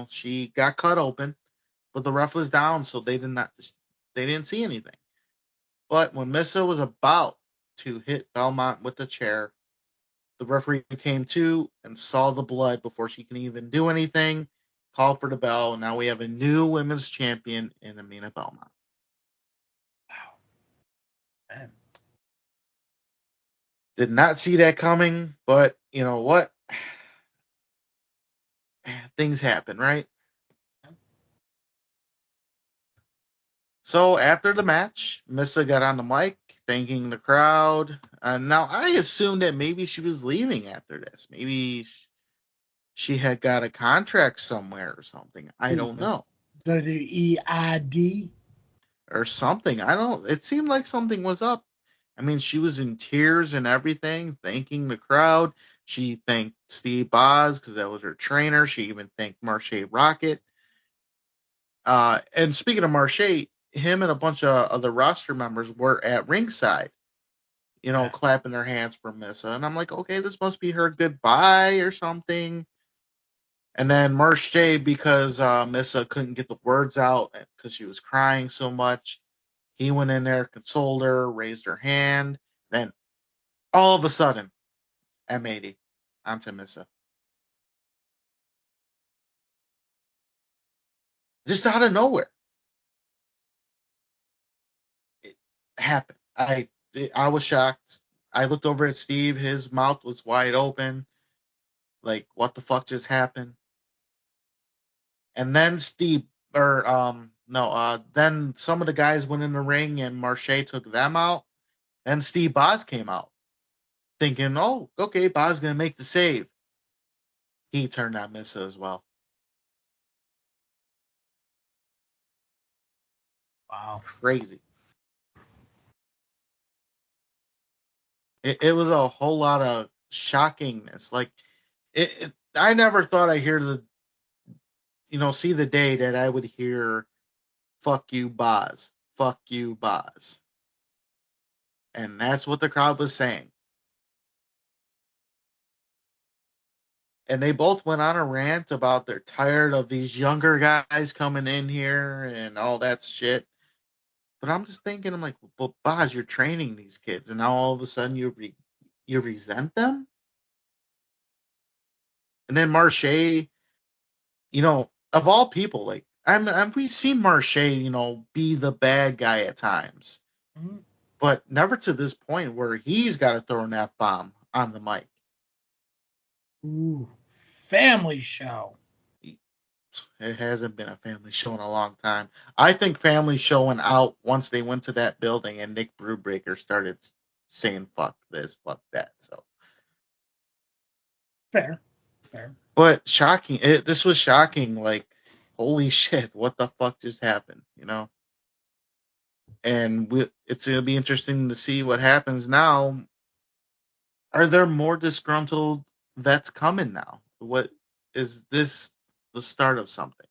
she got cut open, but the ref was down, so they didn't see anything. But when Missa was about to hit Belmont with the chair, the referee came to and saw the blood before she can even do anything, called for the bell, and now we have a new women's champion in Amina Belmont. Wow. Man. Did not see that coming, but you know what? Things happen, right? So after the match, Missa got on the mic, thanking the crowd. Now, I assumed that maybe she was leaving after this. Maybe she had got a contract somewhere or something. I don't know. WEID? Or something. It seemed like something was up. I mean, she was in tears and everything, thanking the crowd. She thanked Steve Boz because that was her trainer. She even thanked Marche Rocket. And speaking of Marche, him and a bunch of other roster members were at ringside, clapping their hands for Missa. And I'm like, okay, this must be her goodbye or something. And then Marche, because Missa couldn't get the words out because she was crying so much, he went in there, consoled her, raised her hand. Then all of a sudden, M80 onto Missa. Just out of nowhere. It happened. I was shocked. I looked over at Steve. His mouth was wide open. Like, what the fuck just happened? And then then some of the guys went in the ring and Marche took them out. Then Steve Boz came out, thinking, oh, okay, Boz going to make the save. He turned on Missa as well. Wow. Crazy. It was a whole lot of shockingness. Like, I never thought I'd see the day that I would hear, fuck you, Boz. Fuck you, Boz. And that's what the crowd was saying. And they both went on a rant about they're tired of these younger guys coming in here and all that shit. But I'm just thinking, I'm like, well, Boz, you're training these kids, and now all of a sudden you resent them? And then Marche, of all people, like, we've seen Marche, be the bad guy at times. Mm-hmm. But never to this point where he's got to throw an F-bomb on the mic. Ooh, family show. It hasn't been a family show in a long time. I think family showing out once they went to that building and Nick Brewbreaker started saying fuck this, fuck that. So fair. But shocking. This was shocking. Like, holy shit, what the fuck just happened? And it's gonna be interesting to see what happens now. Are there more disgruntled vets coming now? What is this? The start of something.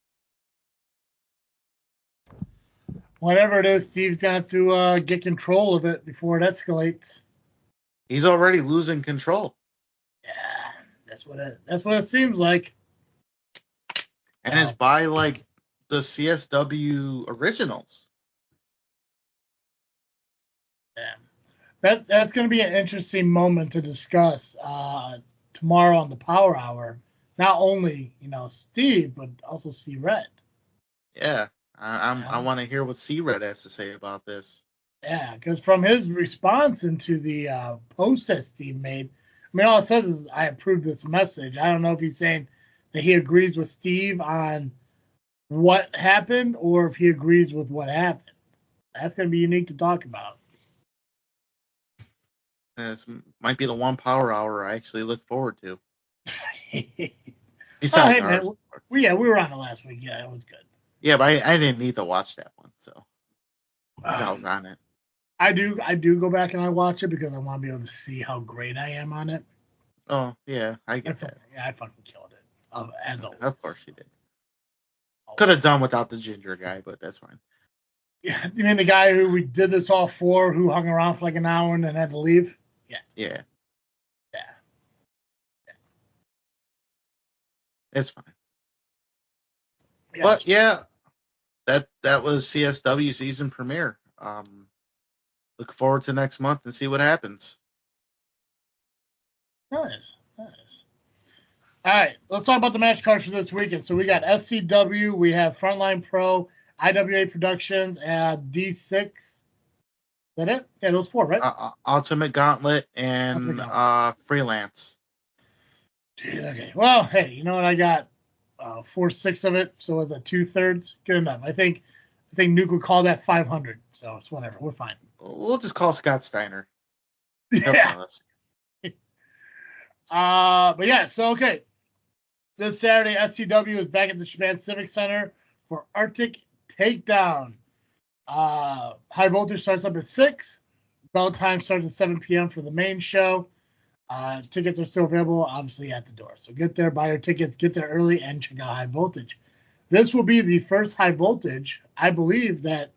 Whatever it is, Steve's got to get control of it before it escalates. He's already losing control. Yeah, that's what it seems like. And it's by like the CSW originals. Yeah, that's going to be an interesting moment to discuss tomorrow on the Power Hour. Not only, Steve, but also C-Red. Yeah, I want to hear what C-Red has to say about this. Yeah, because from his response into the post that Steve made, all it says is, I approve this message. I don't know if he's saying that he agrees with Steve on what happened or if he agrees with what happened. That's going to be unique to talk about. This might be the one Power Hour I actually look forward to. Besides man, we were on it last week. Yeah, it was good. Yeah, but I didn't need to watch that one, so I was on it. I do go back and I watch it because I want to be able to see how great I am on it. Oh yeah, I get that. Yeah, I fucking killed it. As always. Of course you did. Could have done without the ginger guy, but that's fine. Yeah, you mean the guy who we did this all for, who hung around for like an hour and then had to leave? Yeah. Yeah. It's fine. Yeah, but yeah, that was CSW season premiere. Look forward to next month and see what happens. Nice. All right, let's talk about the match cards for this weekend. So we got SCW, we have Frontline Pro, IWA Productions, and D6. Is that it? Yeah, those four, right? Ultimate Gauntlet and Freelance. Dude, okay. Well, hey, you know what? I got 4/6 of it, so it's at 2/3. Good enough. I think Nuke would call that 500, so it's whatever. We're fine. We'll just call Scott Steiner. Yeah. But yeah, so okay. This Saturday, SCW is back at the Japan Civic Center for Arctic Takedown. High Voltage starts up at 6. Bell time starts at 7 p.m. for the main show. Tickets are still available, obviously, at the door. So get there, buy your tickets, get there early, and check out High Voltage. This will be the first High Voltage, I believe, that,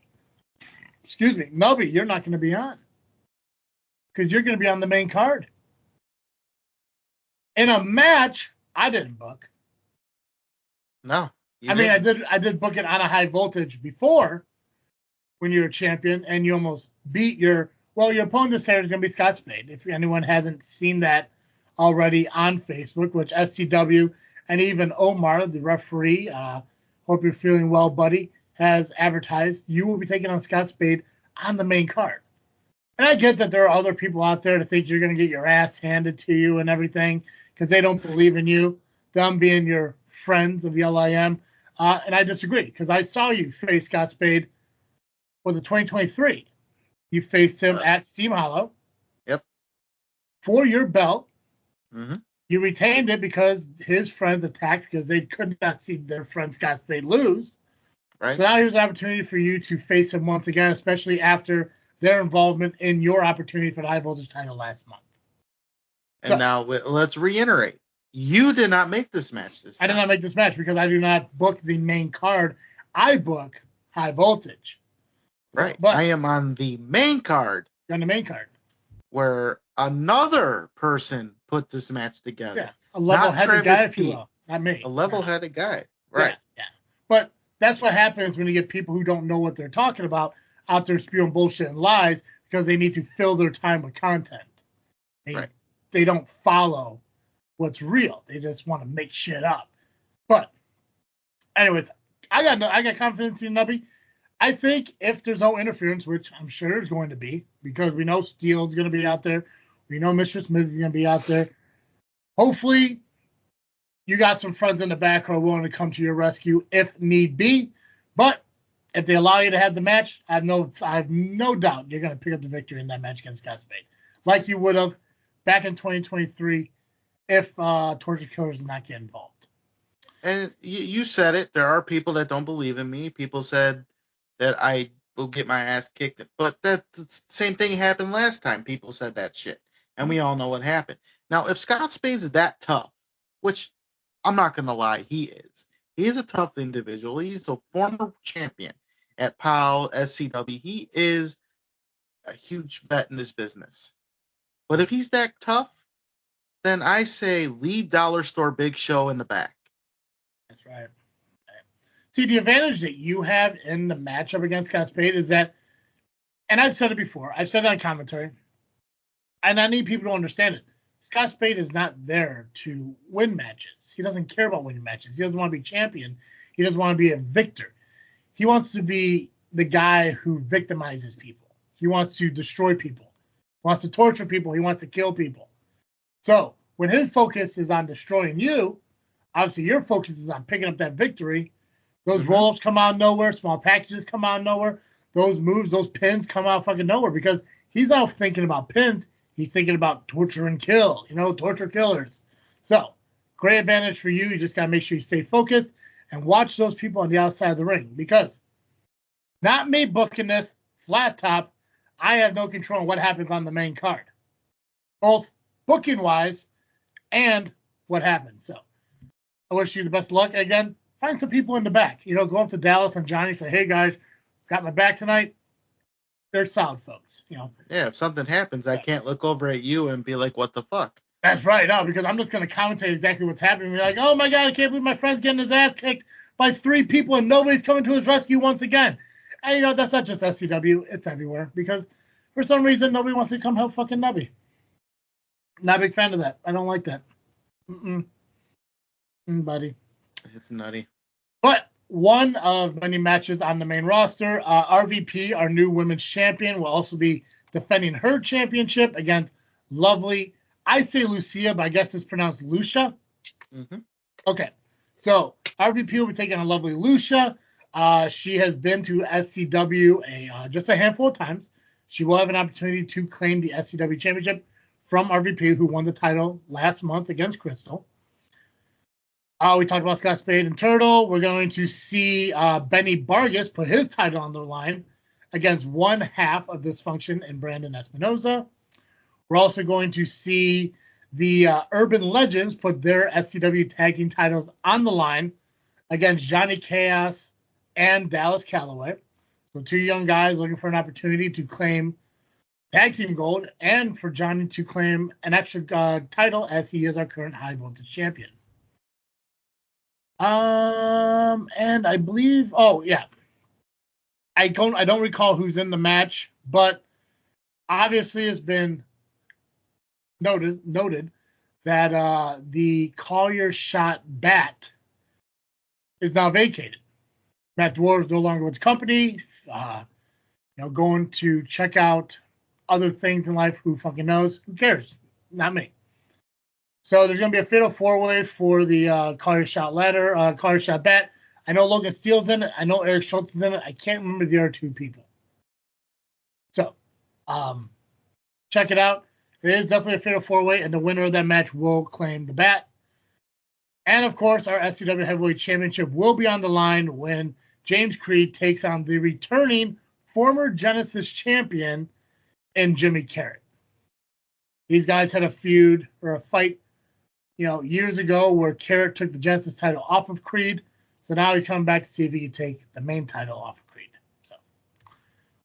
Nubby, you're not going to be on. Because you're going to be on the main card. In a match I didn't book. No. I mean, I did book it on a high voltage before when you were champion, and you almost beat your opponent this Saturday is going to be Scott Spade. If anyone hasn't seen that already on Facebook, which STW and even Omar, the referee, hope you're feeling well, buddy, has advertised, you will be taking on Scott Spade on the main card. And I get that there are other people out there that think you're going to get your ass handed to you and everything because they don't believe in you, them being your friends of the LIM. And I disagree because I saw you face Scott Spade for the 2023. You faced him at Steam Hollow. Yep. For your belt. Mm-hmm. You retained it because his friends attacked because they could not see their friend Scott Spade lose. Right. So now here's an opportunity for you to face him once again, especially after their involvement in your opportunity for the high voltage title last month. And now let's reiterate. You did not make this match this time. I did not make this match because I do not book the main card. I book high voltage. Right. But I am on the main card. You're on the main card. Where another person put this match together. Yeah. A level-headed guy, if you will. Not me. A level-headed guy. Right. Yeah. But that's what happens when you get people who don't know what they're talking about out there spewing bullshit and lies because they need to fill their time with content. They don't follow what's real. They just want to make shit up. But anyways, I got confidence in Nubby. I think if there's no interference, which I'm sure there's going to be, because we know Steele's going to be out there, we know Mistress Miz is going to be out there. Hopefully, you got some friends in the back who are willing to come to your rescue if need be. But if they allow you to have the match, I have no doubt you're going to pick up the victory in that match against Scott Spade, like you would have back in 2023 if Torture Killers did not get involved. And you said it. There are people that don't believe in me. People said that I will get my ass kicked. But the same thing happened last time. People said that shit. And we all know what happened. Now, if Scott Spade's that tough, which I'm not going to lie, he is. He is a tough individual. He's a former champion at POW, SCW. He is a huge vet in this business. But if he's that tough, then I say leave Dollar Store Big Show in the back. That's right. See, the advantage that you have in the matchup against Scott Spade is that, and I've said it before, I've said it on commentary, and I need people to understand it. Scott Spade is not there to win matches. He doesn't care about winning matches. He doesn't want to be champion. He doesn't want to be a victor. He wants to be the guy who victimizes people. He wants to destroy people. He wants to torture people. He wants to kill people. So when his focus is on destroying you, obviously your focus is on picking up that victory. Those roll-ups come out of nowhere. Small packages come out of nowhere. Those moves, those pins come out of fucking nowhere because he's not thinking about pins. He's thinking about torture and kill, torture killers. So, great advantage for you. You just got to make sure you stay focused and watch those people on the outside of the ring because not me booking this flat top. I have no control on what happens on the main card, both booking-wise and what happens. So, I wish you the best of luck. Again, find some people in the back. Go up to Dallas and Johnny, say, hey, guys, got my back tonight. They're solid folks, Yeah, if something happens, I can't look over at you and be like, what the fuck? That's right. No, because I'm just going to commentate exactly what's happening. Be like, oh, my God, I can't believe my friend's getting his ass kicked by 3 people and nobody's coming to his rescue once again. And, that's not just SCW. It's everywhere because for some reason, nobody wants to come help fucking Nubby. Not a big fan of that. I don't like that. Buddy. It's nutty. But one of many matches on the main roster, RVP, our new women's champion, will also be defending her championship against Lovely. I say Lucia, but I guess it's pronounced Lucia. Okay. So RVP will be taking on Lovely Lucia. She has been to SCW just a handful of times. She will have an opportunity to claim the SCW championship from RVP, who won the title last month against Crystal. We talked about Scott Spade and Turtle. We're going to see Benny Vargas put his title on the line against one half of Dysfunction and Brandon Espinoza. We're also going to see the Urban Legends put their SCW tag team titles on the line against Johnny Chaos and Dallas Calloway. So 2 young guys looking for an opportunity to claim tag team gold and for Johnny to claim an extra title as he is our current high voltage champion. And I believe, oh yeah, I don't recall who's in the match, but obviously it's been noted that the Collier shot bat is now vacated. Matt Dwarf is no longer with the company. Going to check out other things in life. Who fucking knows? Who cares? Not me. So there's going to be a fatal four-way for the Collier shot Collier shot bat. I know Logan Steele's in it. I know Eric Schultz is in it. I can't remember the other two people. So check it out. It is definitely a fatal four-way, and the winner of that match will claim the bat. And, of course, our SCW Heavyweight Championship will be on the line when James Creed takes on the returning former Genesis champion and Jimmy Carrot. These guys had a feud or a fight, years ago where Carrot took the Genesis title off of Creed. So now he's coming back to see if he can take the main title off of Creed. So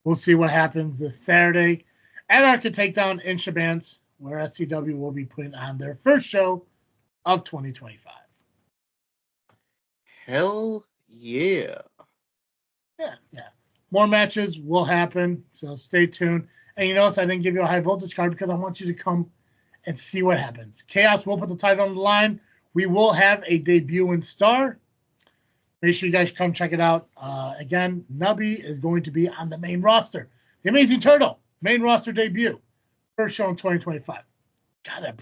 we'll see what happens this Saturday at Arcade Takedown in Shabans, where SCW will be putting on their first show of 2025. Hell yeah. Yeah. More matches will happen, so stay tuned. And you notice I didn't give you a high voltage card because I want you to come and see what happens. Chaos will put the title on the line. We will have a debut in Star. Make sure you guys come check it out. Again, Nubby is going to be on the main roster. The Amazing Turtle, main roster debut. First show in 2025.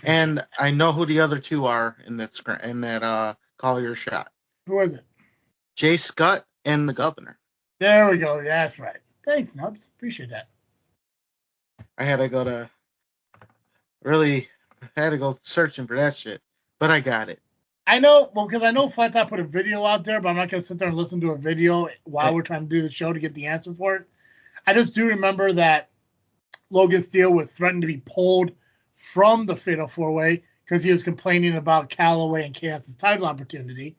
And I know who the other two are in that Collier shot. Who is it? Jay Scott and the Governor. There we go. Yeah, that's right. Thanks, Nubs. Appreciate that. I had to go searching for that shit, but I got it. I know, because I know Flat Top put a video out there, but I'm not going to sit there and listen to a video while we're trying to do the show to get the answer for it. I just do remember that Logan Steele was threatened to be pulled from the Fatal 4-Way because he was complaining about Callaway and Chaos's title opportunity.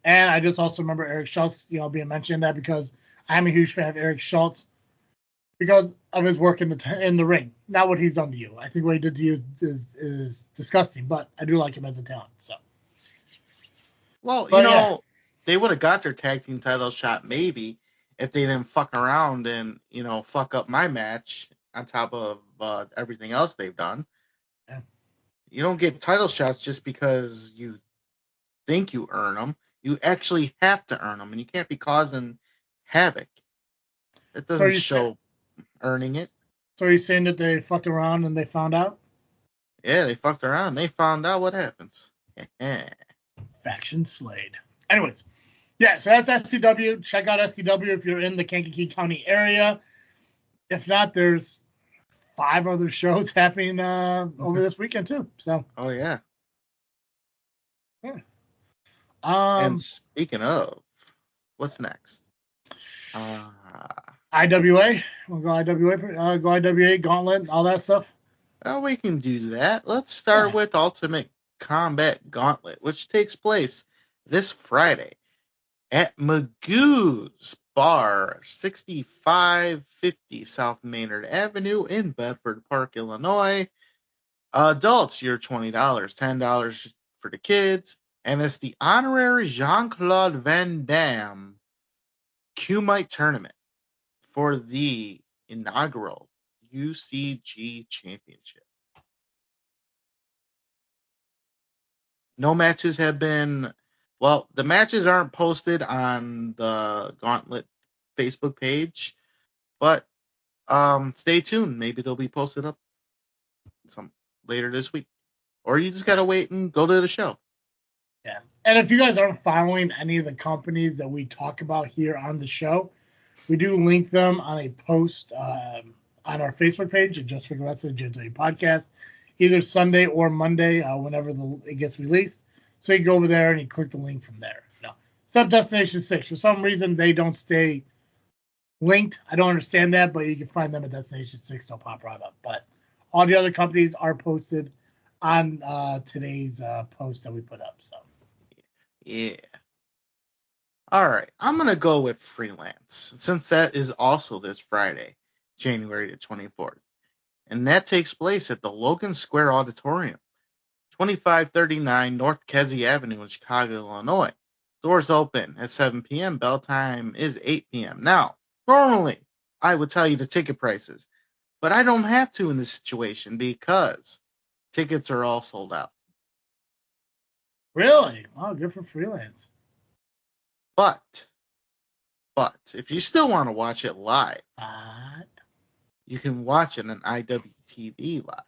And I just also remember Eric Schultz, being mentioned that because I'm a huge fan of Eric Schultz because of his work in the ring. Not what he's done to you. I think what he did to you is disgusting, but I do like him as a talent. So. Well, they would have got their tag team title shot maybe if they didn't fuck around and, fuck up my match on top of everything else they've done. Yeah. You don't get title shots just because you think you earn them. You actually have to earn them, and you can't be causing havoc. It doesn't show earning it. So are you saying that they fucked around and they found out? Yeah, they fucked around. They found out what happens. Faction Slade. Anyways, yeah, so that's SCW. Check out SCW if you're in the Kankakee County area. If not, there's 5 other shows happening over this weekend too. So. Oh yeah. Yeah. And speaking of, what's next? IWA. We'll go IWA, Gauntlet, all that stuff. Well, we can do that. Let's start with Ultimate Combat Gauntlet, which takes place this Friday at Magoo's Bar, 6550 South Maynard Avenue in Bedford Park, Illinois. Adults, you're $20, $10 for the kids, and it's the honorary Jean-Claude Van Damme Q-Mite tournament for the inaugural UCG Championship. No matches have been, the matches aren't posted on the Gauntlet Facebook page, but stay tuned. Maybe they'll be posted up some later this week. Or you just got to wait and go to the show. Yeah. And if you guys aren't following any of the companies that we talk about here on the show, we do link them on a post on our Facebook page at Just for the Rest of the JFW Podcast, either Sunday or Monday, whenever it gets released. So you can go over there and you click the link from there. No. Except Destination 6. For some reason, they don't stay linked. I don't understand that, but you can find them at Destination 6. They'll pop right up. But all the other companies are posted on today's post that we put up. So. Yeah. All right. I'm going to go with Freelance, since that is also this Friday, January the 24th. And that takes place at the Logan Square Auditorium, 2539 North Kesey Avenue in Chicago, Illinois. Doors open at 7 p.m. Bell time is 8 p.m. Now, normally, I would tell you the ticket prices, but I don't have to in this situation because tickets are all sold out. Really? Wow, good for Freelance. But if you still want to watch it live, you can watch it on IWTV live.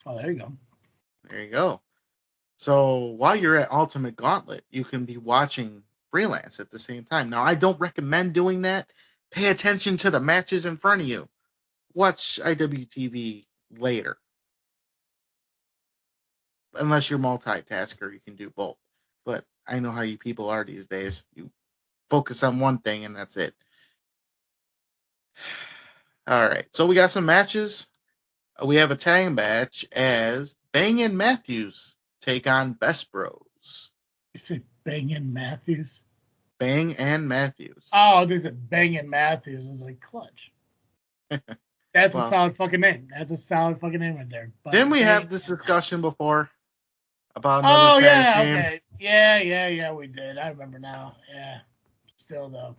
Oh, there you go. There you go. So while you're at Ultimate Gauntlet, you can be watching Freelance at the same time. Now, I don't recommend doing that. Pay attention to the matches in front of you. Watch IWTV later. Unless you're multitasker, you can do both. But I know how you people are these days. You focus on one thing and that's it. All right. So we got some matches. We have a tag match as Bang & Matthews take on Best Bros. You said Bang & Matthews? Bang & Matthews. Oh, there's a Bang & Matthews. It's like Clutch. That's a solid fucking name. That's a solid fucking name right there. But didn't we have this discussion before about another tag team? Okay. Yeah, we did. I remember now. Yeah. Still though.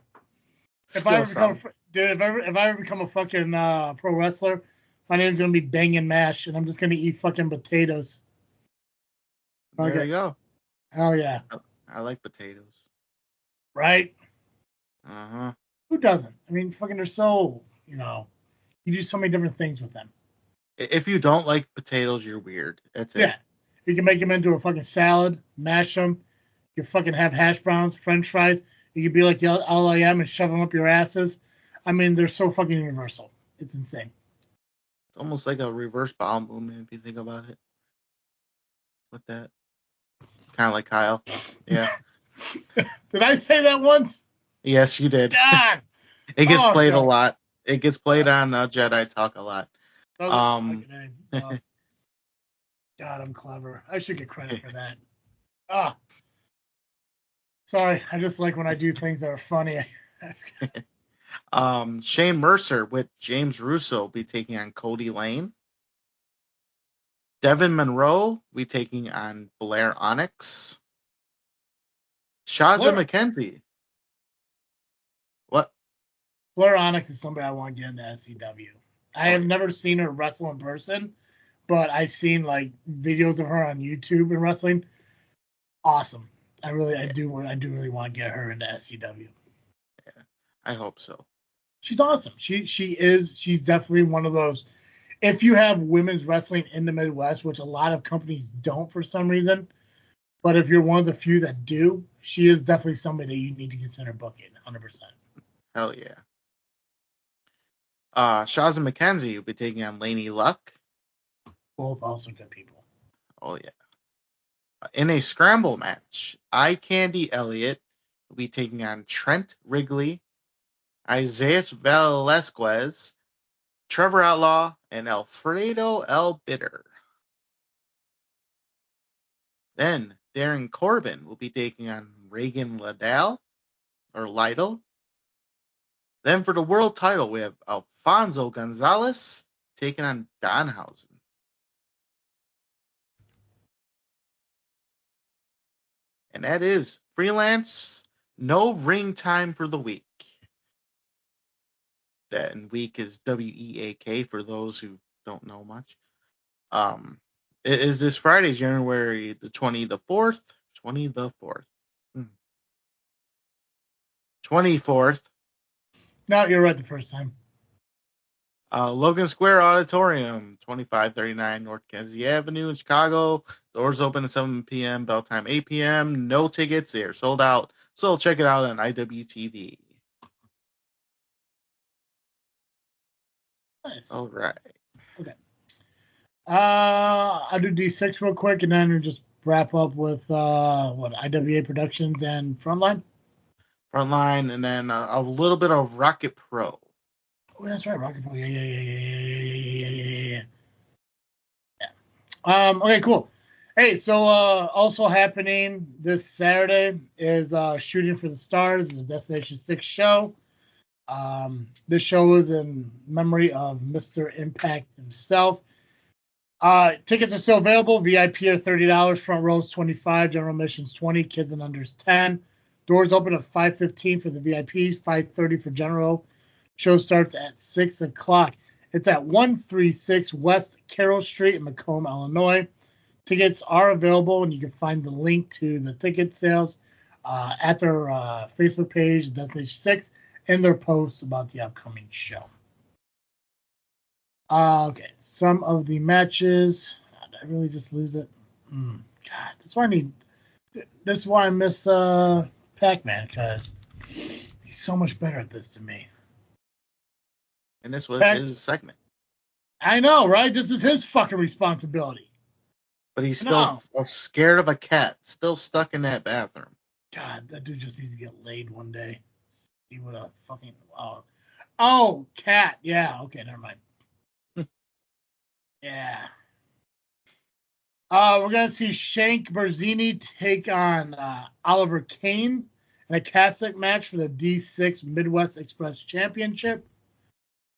If I ever become a fucking pro wrestler, my name's gonna be Bang & Mash, and I'm just gonna eat fucking potatoes. There you go. Hell yeah. I like potatoes. Right? Uh-huh. Who doesn't? I mean, fucking they're so, you do so many different things with them. If you don't like potatoes, you're weird. That's it. Yeah. You can make them into a fucking salad, mash them. You fucking have hash browns, french fries. You can be like L.I.M. and shove them up your asses. I mean, they're so fucking universal. It's insane. It's almost like a reverse bowel movement if you think about it. With that. Kind of like Kyle. Yeah. Did I say that once? Yes, you did. God. It gets played a lot. It gets played on Jedi Talk a lot. God, I'm clever. I should get credit for that. Sorry, I just like when I do things that are funny. Shane Mercer with James Russo will be taking on Cody Lane. Devin Monroe will be taking on Blair Onyx. Shaza McKenzie. What? Blair Onyx is somebody I want to get into SCW. I have never seen her wrestle in person, but I've seen like videos of her on YouTube and wrestling. Awesome. I do really want to get her into SCW. Yeah, I hope so. She's awesome. She's definitely one of those. If you have women's wrestling in the Midwest, which a lot of companies don't for some reason, but if you're one of the few that do, she is definitely somebody that you need to consider booking 100%. Hell yeah. Shaza McKenzie will be taking on Lainey Luck. Both also good people. Oh yeah. In a scramble match, Eye Candy Elliott will be taking on Trent Wrigley, Isaiah Velasquez, Trevor Outlaw, and Alfredo El Bitter. Then Darren Corbin will be taking on Reagan Lytle. Then for the world title, we have Alfonso Gonzalez taking on Danhausen. And that is Freelance, no ring time for the week. That in week is WEAK for those who don't know much. It is this Friday, January the 24th. 24th. No, you're right the first time. Logan Square Auditorium, 2539 North Kennedy Avenue in Chicago. Doors open at 7 p.m., bell time 8 p.m. No tickets. They are sold out. So check it out on IWTV. Nice. All right. Okay. I'll do D6 real quick and then we'll just wrap up with IWA Productions and Frontline. Frontline and then a little bit of Rocket Pro. Oh, that's right, Rocket Pro. Yeah. Okay, cool. Hey, so also happening this Saturday is Shooting for the Stars, the Destination 6 show. This show is in memory of Mr. Impact himself. Tickets are still available. VIP are $30, front rows $25, general admissions $20, kids and unders $10. Doors open at 5:15 for the VIPs, 5:30 for general. Show starts at 6 o'clock. It's at 136 West Carroll Street in Macomb, Illinois. Tickets are available, and you can find the link to the ticket sales at their Facebook page, Destination 6, and their posts about the upcoming show. Okay, some of the matches. Did I really just lose it? God, this is why I miss Pacman, because he's so much better at this than me. And this was his segment. I know, right? This is his fucking responsibility. But he's still scared of a cat, still stuck in that bathroom. God, that dude just needs to get laid one day. See what a fucking... Oh, cat. Yeah, okay, never mind. Yeah. We're going to see Shank Berzini take on Oliver Kane in a casket match for the D6 Midwest Express Championship.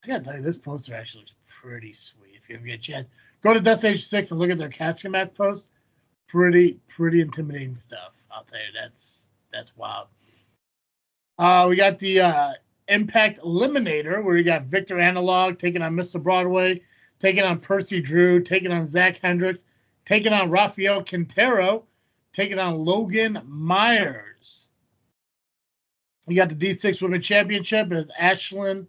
I got to tell you, this poster actually looks pretty sweet. If you ever get a chance, go to Destination 6 and look at their casket match post. Pretty intimidating stuff. I'll tell you, that's wild. We got the Impact Eliminator, where you got Victor Analog taking on Mr. Broadway, taking on Percy Drew, taking on Zach Hendricks, taking on Rafael Quintero, taking on Logan Myers. You got the D6 Women's Championship as Ashlyn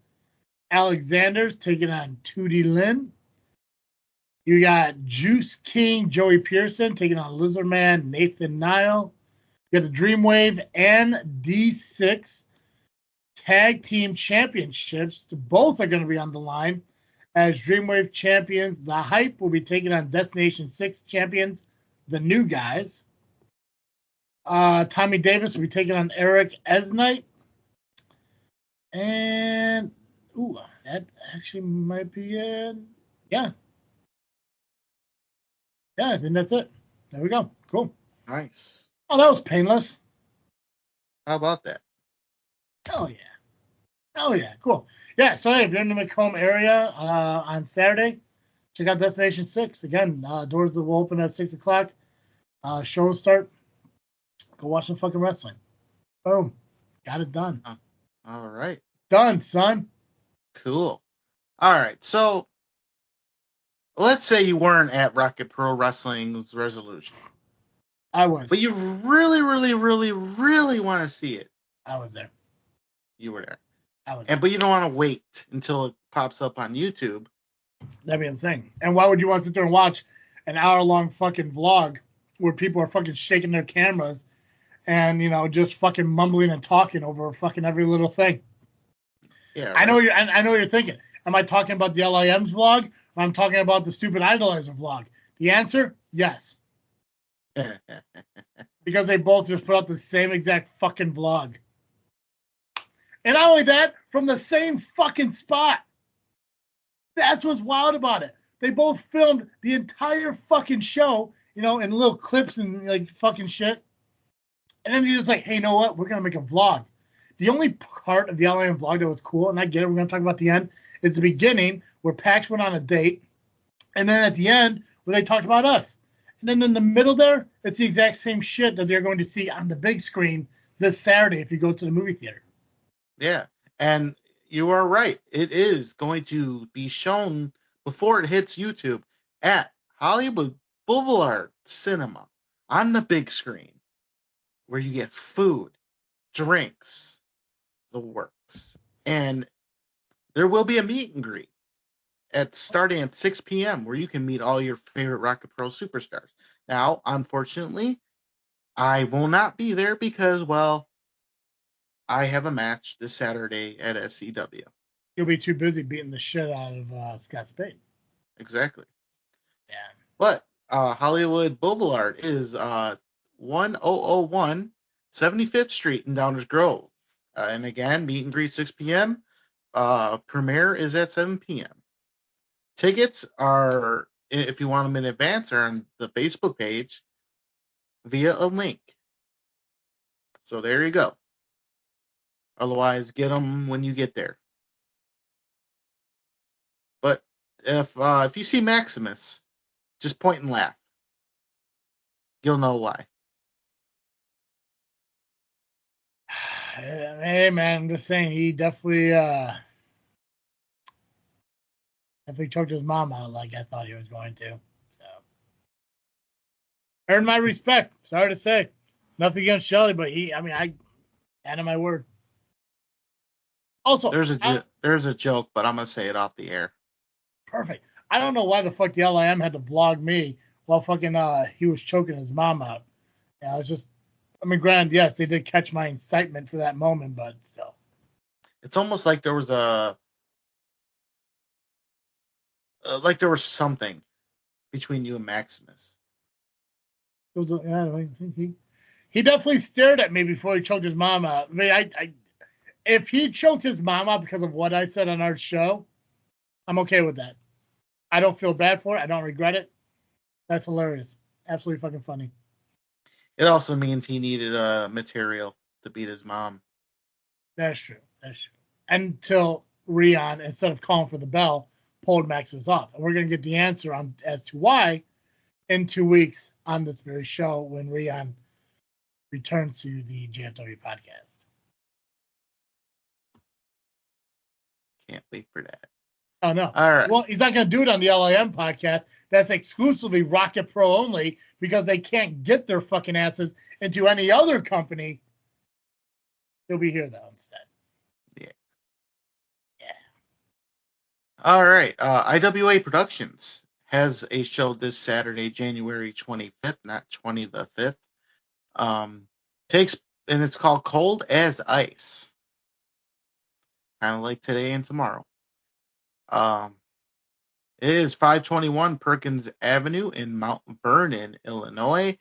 Alexander's taking on Tootie Lynn. You got Juice King Joey Pearson taking on Lizardman Nathan Nile. You got the Dreamwave and D6 Tag Team Championships. Both are going to be on the line as Dreamwave champions. The Hype will be taking on Destination 6 champions, the New Guys. Tommy Davis will be taking on Eric Esnight. And, that actually might be it. Yeah. Yeah, I think that's it. There we go. Cool. Nice. Oh, that was painless. How about that? Oh, yeah. Oh, yeah. Cool. Yeah, so hey, if you're in the Macomb area on Saturday, check out Destination 6. Again, doors will open at 6 o'clock. Show will start. Go watch some fucking wrestling. Boom. Got it done. All right. Done, son. Cool. All right. So let's say you weren't at Rocket Pro Wrestling's Resolution. I was. But you really, really, really, really want to see it. I was there. You were there. I was there. But you don't want to wait until it pops up on YouTube. That'd be insane. And why would you want to sit there and watch an hour-long fucking vlog where people are fucking shaking their cameras and, just fucking mumbling and talking over fucking every little thing? Yeah. Right. I know what you're thinking. Am I talking about the LIM's vlog, or I'm talking about the stupid Idolizer vlog? The answer, yes. Because they both just put out the same exact fucking vlog. And not only that, from the same fucking spot. That's what's wild about it. They both filmed the entire fucking show, in little clips and like fucking shit. And then you're just like, hey, you know what? We're going to make a vlog. The only part of the LIM vlog that was cool, and I get it, we're going to talk about the end, is the beginning where Pax went on a date. And then at the end, where they talked about us. And then in the middle there, it's the exact same shit that they're going to see on the big screen this Saturday if you go to the movie theater. Yeah, and you are right. It is going to be shown before it hits YouTube at Hollywood Boulevard Cinema on the big screen, where you get food, drinks, the works. And there will be a meet and greet starting at 6 p.m. where you can meet all your favorite Rocket Pro superstars. Now, unfortunately, I will not be there because, I have a match this Saturday at SCW. You'll be too busy beating the shit out of Scott Spade. Exactly. Yeah. But Hollywood Boulevard is 1001 75th Street in Downers Grove. And again, meet and greet 6 p.m. Premiere is at 7 p.m. Tickets are, if you want them in advance, are on the Facebook page via a link. So there you go. Otherwise, get them when you get there. But if you see Maximus Just point and laugh. You'll know why. Hey man, I'm just saying he definitely choked his mom out like I thought he was going to. So earned my respect. Sorry to say. Nothing against Shelly, but I hand him my word. Also, there's a joke, but I'm gonna say it off the air. Perfect. I don't know why the fuck the LIM had to vlog me while fucking he was choking his mom out. Yeah, it's just, granted, yes, they did catch my incitement for that moment, but still. It's almost like there was something between you and Maximus. It was he definitely stared at me before he choked his mom out. If he choked his mom out because of what I said on our show, I'm okay with that. I don't feel bad for it. I don't regret it. That's hilarious. Absolutely fucking funny. It also means he needed material to beat his mom. That's true. Until Rion, instead of calling for the bell, pulled Maximus off. And we're going to get the answer as to why in 2 weeks on this very show when Rion returns to the JFW podcast. Can't wait for that. Oh, no. All right. Well, he's not going to do it on the LIM podcast. That's exclusively Rocket Pro only because they can't get their fucking asses into any other company. He'll be here, though, instead. Yeah. All right. IWA Productions has a show this Saturday, January 25th, not 20 the 5th. And it's called Cold as Ice. Kind of like today and tomorrow. It is 521 Perkins Avenue in Mount Vernon, Illinois.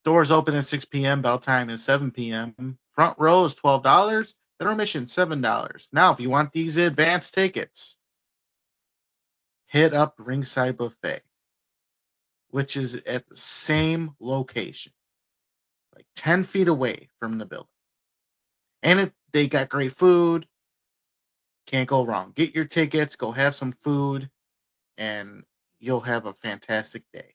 Doors open at 6 p.m. Bell time is 7 p.m. Front row is $12. Intermission $7. Now, if you want these advanced tickets, hit up Ringside Buffet, which is at the same location, like 10 feet away from the building. And they got great food. Can't go wrong. Get your tickets, go have some food, and you'll have a fantastic day.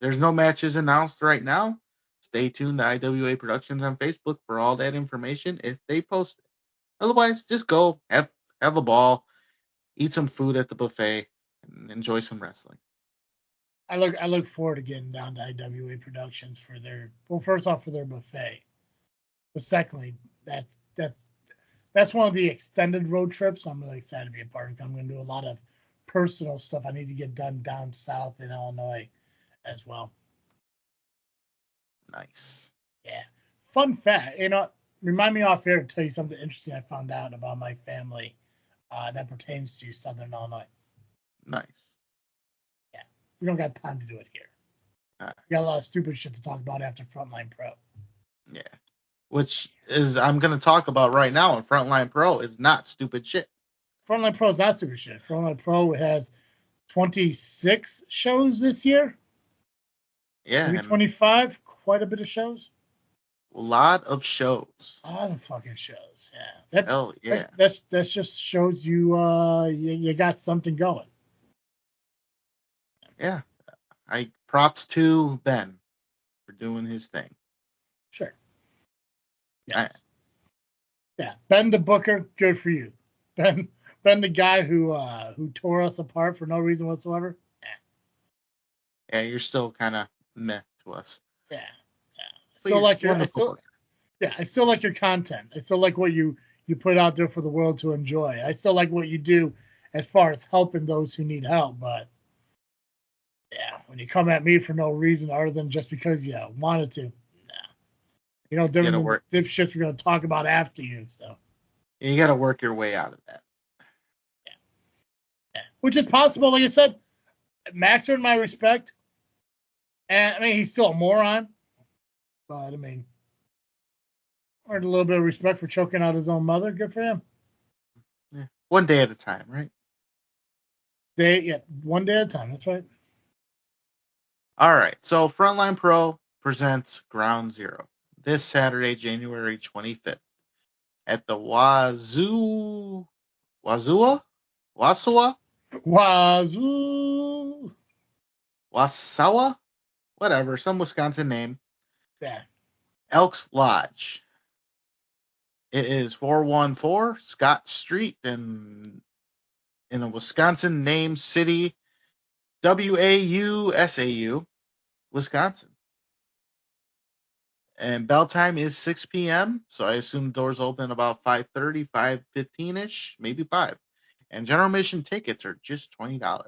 There's no matches announced right now. Stay tuned to IWA Productions on Facebook for all that information if they post it. Otherwise, just go have a ball, eat some food at the buffet, and enjoy some wrestling. I look forward to getting down to IWA Productions for first off for their buffet, but secondly, that's one of the extended road trips I'm really excited to be a part of. I'm going to do a lot of personal stuff I need to get done down south in Illinois as well. Nice. Yeah. Fun fact, remind me off air to tell you something interesting I found out about my family that pertains to Southern Illinois. Nice. Yeah. We don't got time to do it here. We got a lot of stupid shit to talk about after Frontline Pro. Yeah. Which is I'm going to talk about right now, and Frontline Pro is not stupid shit. Frontline Pro is not stupid shit. Frontline Pro has 26 shows this year. Yeah. Maybe 25. Quite a bit of shows. A lot of shows. A lot of fucking shows. Yeah. Hell yeah. That just shows you you got something going. Yeah. Props to Ben for doing his thing. Sure. Yes. Yeah. Ben the Booker, good for you. Ben the guy who tore us apart for no reason whatsoever. Yeah, you're still kind of meh to us. Yeah. I still like your content. I still like what you put out there for the world to enjoy. I still like what you do as far as helping those who need help, but yeah, when you come at me for no reason other than just because you wanted to, different than dipshits we're going to talk about after you. So you got to work your way out of that. Yeah. Which is possible. Like I said, Max earned my respect. And, he's still a moron. But, earned a little bit of respect for choking out his own mother. Good for him. Yeah. One day at a time, right? One day at a time. That's right. All right. So, Frontline Pro presents Ground Zero this Saturday, January 25th at the Wasua Wazoo. Wasawa? Whatever, some Wisconsin name. Yeah. Elks Lodge. It is 414 Scott Street in a Wisconsin named city, WAUSAU, Wisconsin. And bell time is 6 p.m., so I assume doors open about 5:30, 5:15-ish, maybe 5. And general admission tickets are just $20.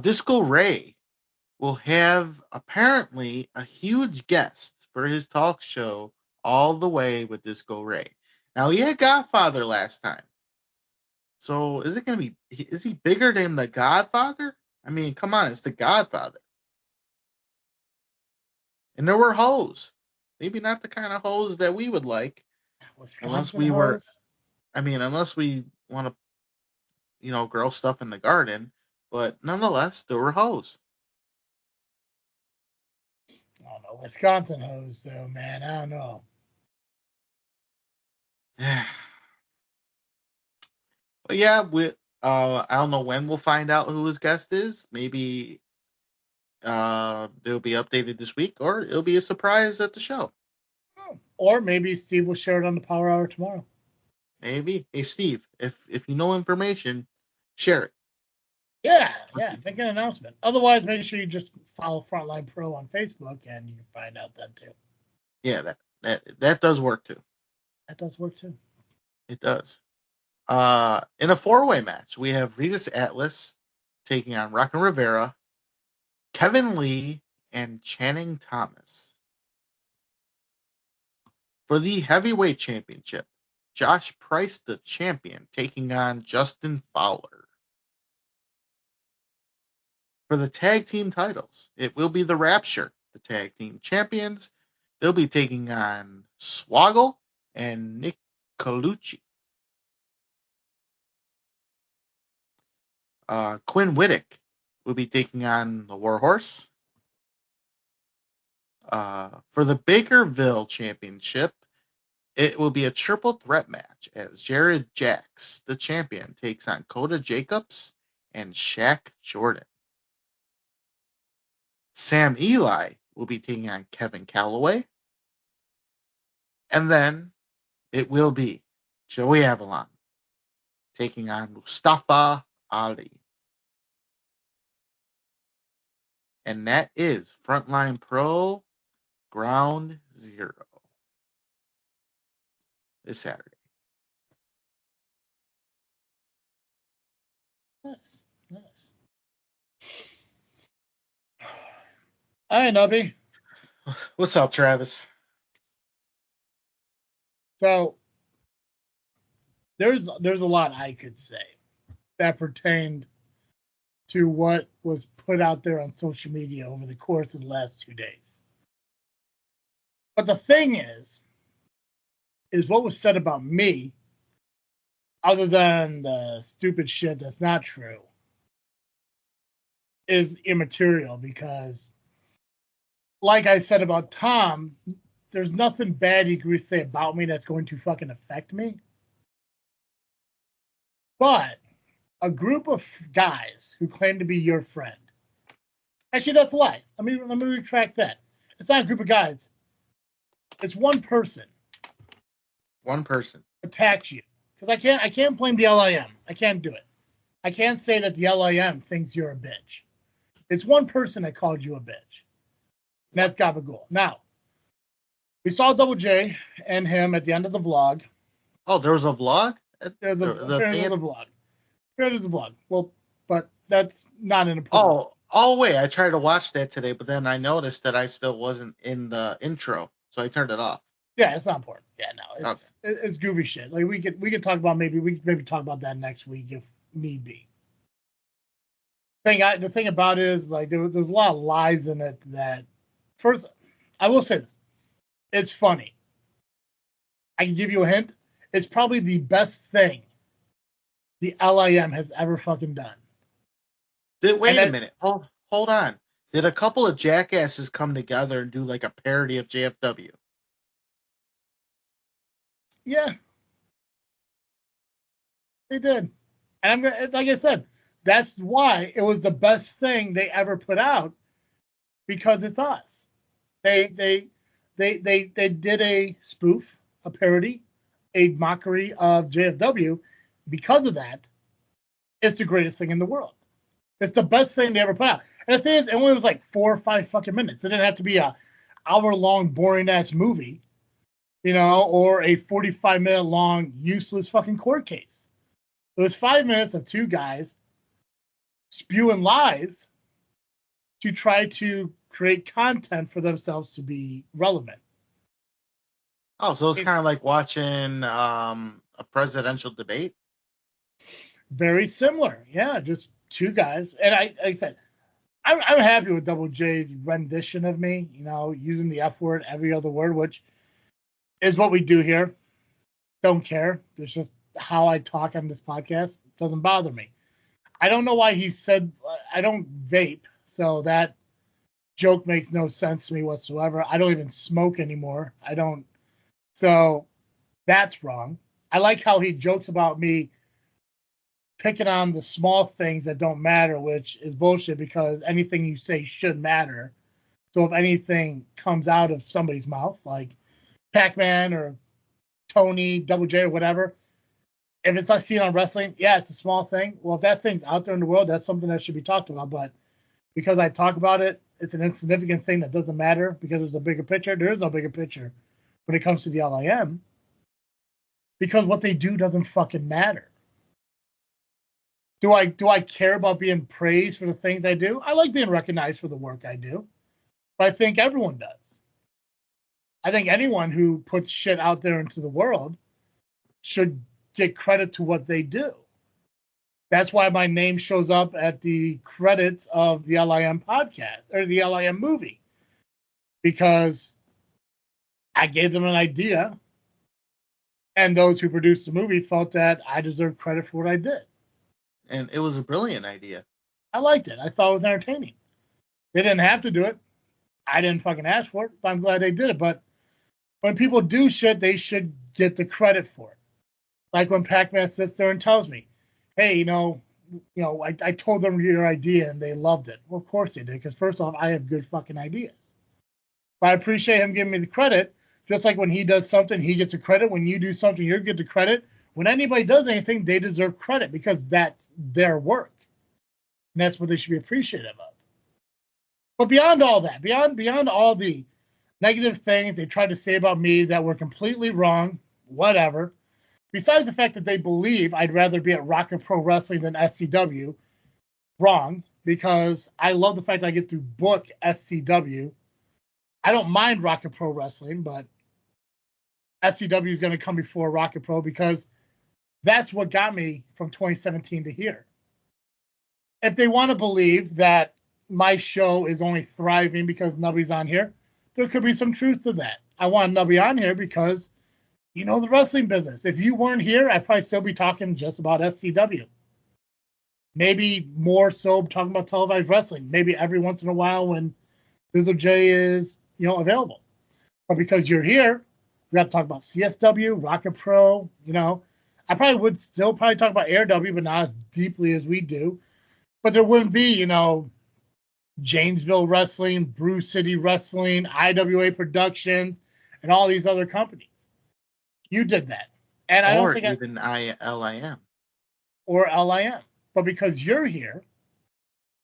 Disco Ray will have apparently a huge guest for his talk show All the Way with Disco Ray. Now, he had Godfather last time. So is he bigger than the Godfather? I mean, come on, it's the Godfather. And there were hoes. Maybe not the kind of hoes that we would like. Unless we want to, grow stuff in the garden. But nonetheless, there were hoes. I don't know. Wisconsin hoes, though, man. I don't know. But yeah, I don't know when we'll find out who his guest is. Maybe it'll be updated this week, or it'll be a surprise at the show. Or maybe Steve will share it on the Power Hour tomorrow. Maybe. Hey, Steve, if you know information, share it. Yeah, make an announcement. Otherwise, make sure you just follow Frontline Pro on Facebook, and you can find out then too. Yeah, that does work too. That does work too. It does. In a 4-way match, we have Regis Atlas taking on Rockin' Rivera, Kevin Lee, and Channing Thomas. For the heavyweight championship, Josh Price, the champion, taking on Justin Fowler. For the tag team titles, it will be the Rapture, the tag team champions. They'll be taking on Swoggle and Nick Colucci. Quinn Whittick will be taking on the Warhorse. For the Bakerville Championship, it will be a triple threat match as Jared Jacks, the champion, takes on Coda Jacobs and Shaq Jordan. Sam Eli will be taking on Kevin Calloway. And then it will be Joey Avalon taking on Mustafa Ali. And that is Frontline Pro Ground Zero this Saturday. Nice. All right, Nubby. What's up, Travis? So there's a lot I could say that pertained to what was put out there on social media over the course of the last 2 days. But the thing is what was said about me, other than the stupid shit that's not true, is immaterial because, like I said about Tom, there's nothing bad you can say about me that's going to fucking affect me. But a group of guys who claim to be your friend. Actually, that's a lie. Let me retract that. It's not a group of guys. It's one person. One person attacks you. Because I can't blame the LIM. I can't do it. I can't say that the LIM thinks you're a bitch. It's one person that called you a bitch. And that's Gabagool. Now, we saw Double J and him at the end of the vlog. Oh, there was a vlog? There's a vlog. There's a vlog. Well, but that's not an important. Oh, wait. I tried to watch that today, but then I noticed that I still wasn't in the intro, so I turned it off. Yeah, it's not important. Yeah, no, it's goofy shit. Like we could talk about maybe talk about that next week if need be. The thing about it is like there's a lot of lies in it that first I will say this. It's funny. I can give you a hint. It's probably the best thing the LIM has ever fucking done. Wait a minute. Hold on. Did a couple of jackasses come together and do like a parody of JFW? Yeah. They did. And like I said, that's why it was the best thing they ever put out, because it's us. They did a spoof, a parody, a mockery of JFW. Because of that, it's the greatest thing in the world. It's the best thing they ever put out. And the thing is, it only was like 4 or 5 fucking minutes. It didn't have to be a hour-long, boring-ass movie, or a 45-minute long, useless fucking court case. It was 5 minutes of 2 guys spewing lies to try to create content for themselves to be relevant. Oh, so it's kind of like watching a presidential debate? Very similar. Yeah, just 2 guys. And like I said, I'm happy with Double J's rendition of me, using the F word, every other word, which is what we do here. Don't care. It's just how I talk on this podcast. It doesn't bother me. I don't know why he said I don't vape, so that joke makes no sense to me whatsoever. I don't even smoke anymore. I don't. So that's wrong. I like how he jokes about me picking on the small things that don't matter, which is bullshit, because anything you say should matter. So if anything comes out of somebody's mouth, like Pacman or Tony, Double J, or whatever, if it's not seen on wrestling, yeah, it's a small thing. Well, if that thing's out there in the world, that's something that should be talked about. But because I talk about it, it's an insignificant thing that doesn't matter because there's a bigger picture. There is no bigger picture when it comes to the LIM, because what they do doesn't fucking matter. Do I care about being praised for the things I do? I like being recognized for the work I do, but I think everyone does. I think anyone who puts shit out there into the world should get credit to what they do. That's why my name shows up at the credits of the LIM podcast or the LIM movie, because I gave them an idea, and those who produced the movie felt that I deserved credit for what I did. And it was a brilliant idea. I liked it. I thought it was entertaining. They didn't have to do it. I didn't fucking ask for it, but I'm glad they did it. But when people do shit, they should get the credit for it. Like when Pacman sits there and tells me, hey, I told them your idea and they loved it. Well, of course they did, because first off, I have good fucking ideas. But I appreciate him giving me the credit. Just like when he does something, he gets a credit. When you do something, you get the credit. When anybody does anything, they deserve credit because that's their work. And that's what they should be appreciative of. But beyond all that, beyond all the negative things they tried to say about me that were completely wrong, whatever, besides the fact that they believe I'd rather be at Rocket Pro Wrestling than SCW, wrong, because I love the fact that I get to book SCW. I don't mind Rocket Pro Wrestling, but SCW is going to come before Rocket Pro because that's what got me from 2017 to here. If they want to believe that my show is only thriving because Nubby's on here, there could be some truth to that. I want Nubby on here because the wrestling business. If you weren't here, I'd probably still be talking just about SCW. Maybe more so talking about televised wrestling. Maybe every once in a while when Dizzle J is, available. But because you're here, we have to talk about CSW, Rocket Pro, I probably would still talk about AirW, but not as deeply as we do. But there wouldn't be, Janesville Wrestling, Brew City Wrestling, IWA Productions, and all these other companies. You did that. And I don't think even LIM. Or LIM. But because you're here,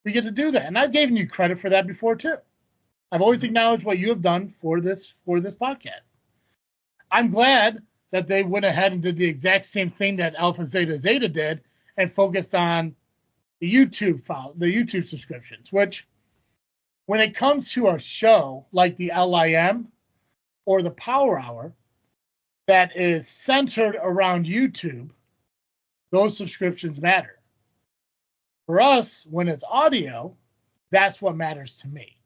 we get to do that. And I've given you credit for that before, too. I've always acknowledged what you have done for this podcast. I'm glad that they went ahead and did the exact same thing that Alpha Zeta Zeta did and focused on the YouTube subscriptions, which when it comes to a show like the LIM or the Power Hour that is centered around YouTube, those subscriptions matter. For us, when it's audio, that's what matters to me.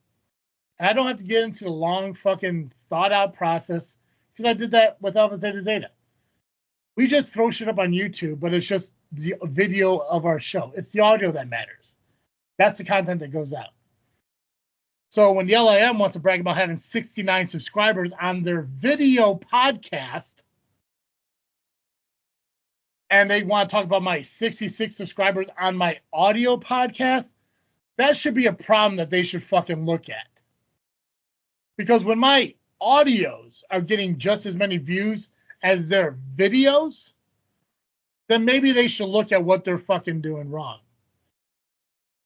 And I don't have to get into the long fucking thought out process because I did that with Alpha Zeta Zeta. We just throw shit up on YouTube, but it's just the video of our show. It's the audio that matters. That's the content that goes out. So when the LIM wants to brag about having 69 subscribers on their video podcast, and they want to talk about my 66 subscribers on my audio podcast, that should be a problem that they should fucking look at. Because when my audios are getting just as many views as their videos, then maybe they should look at what they're fucking doing wrong.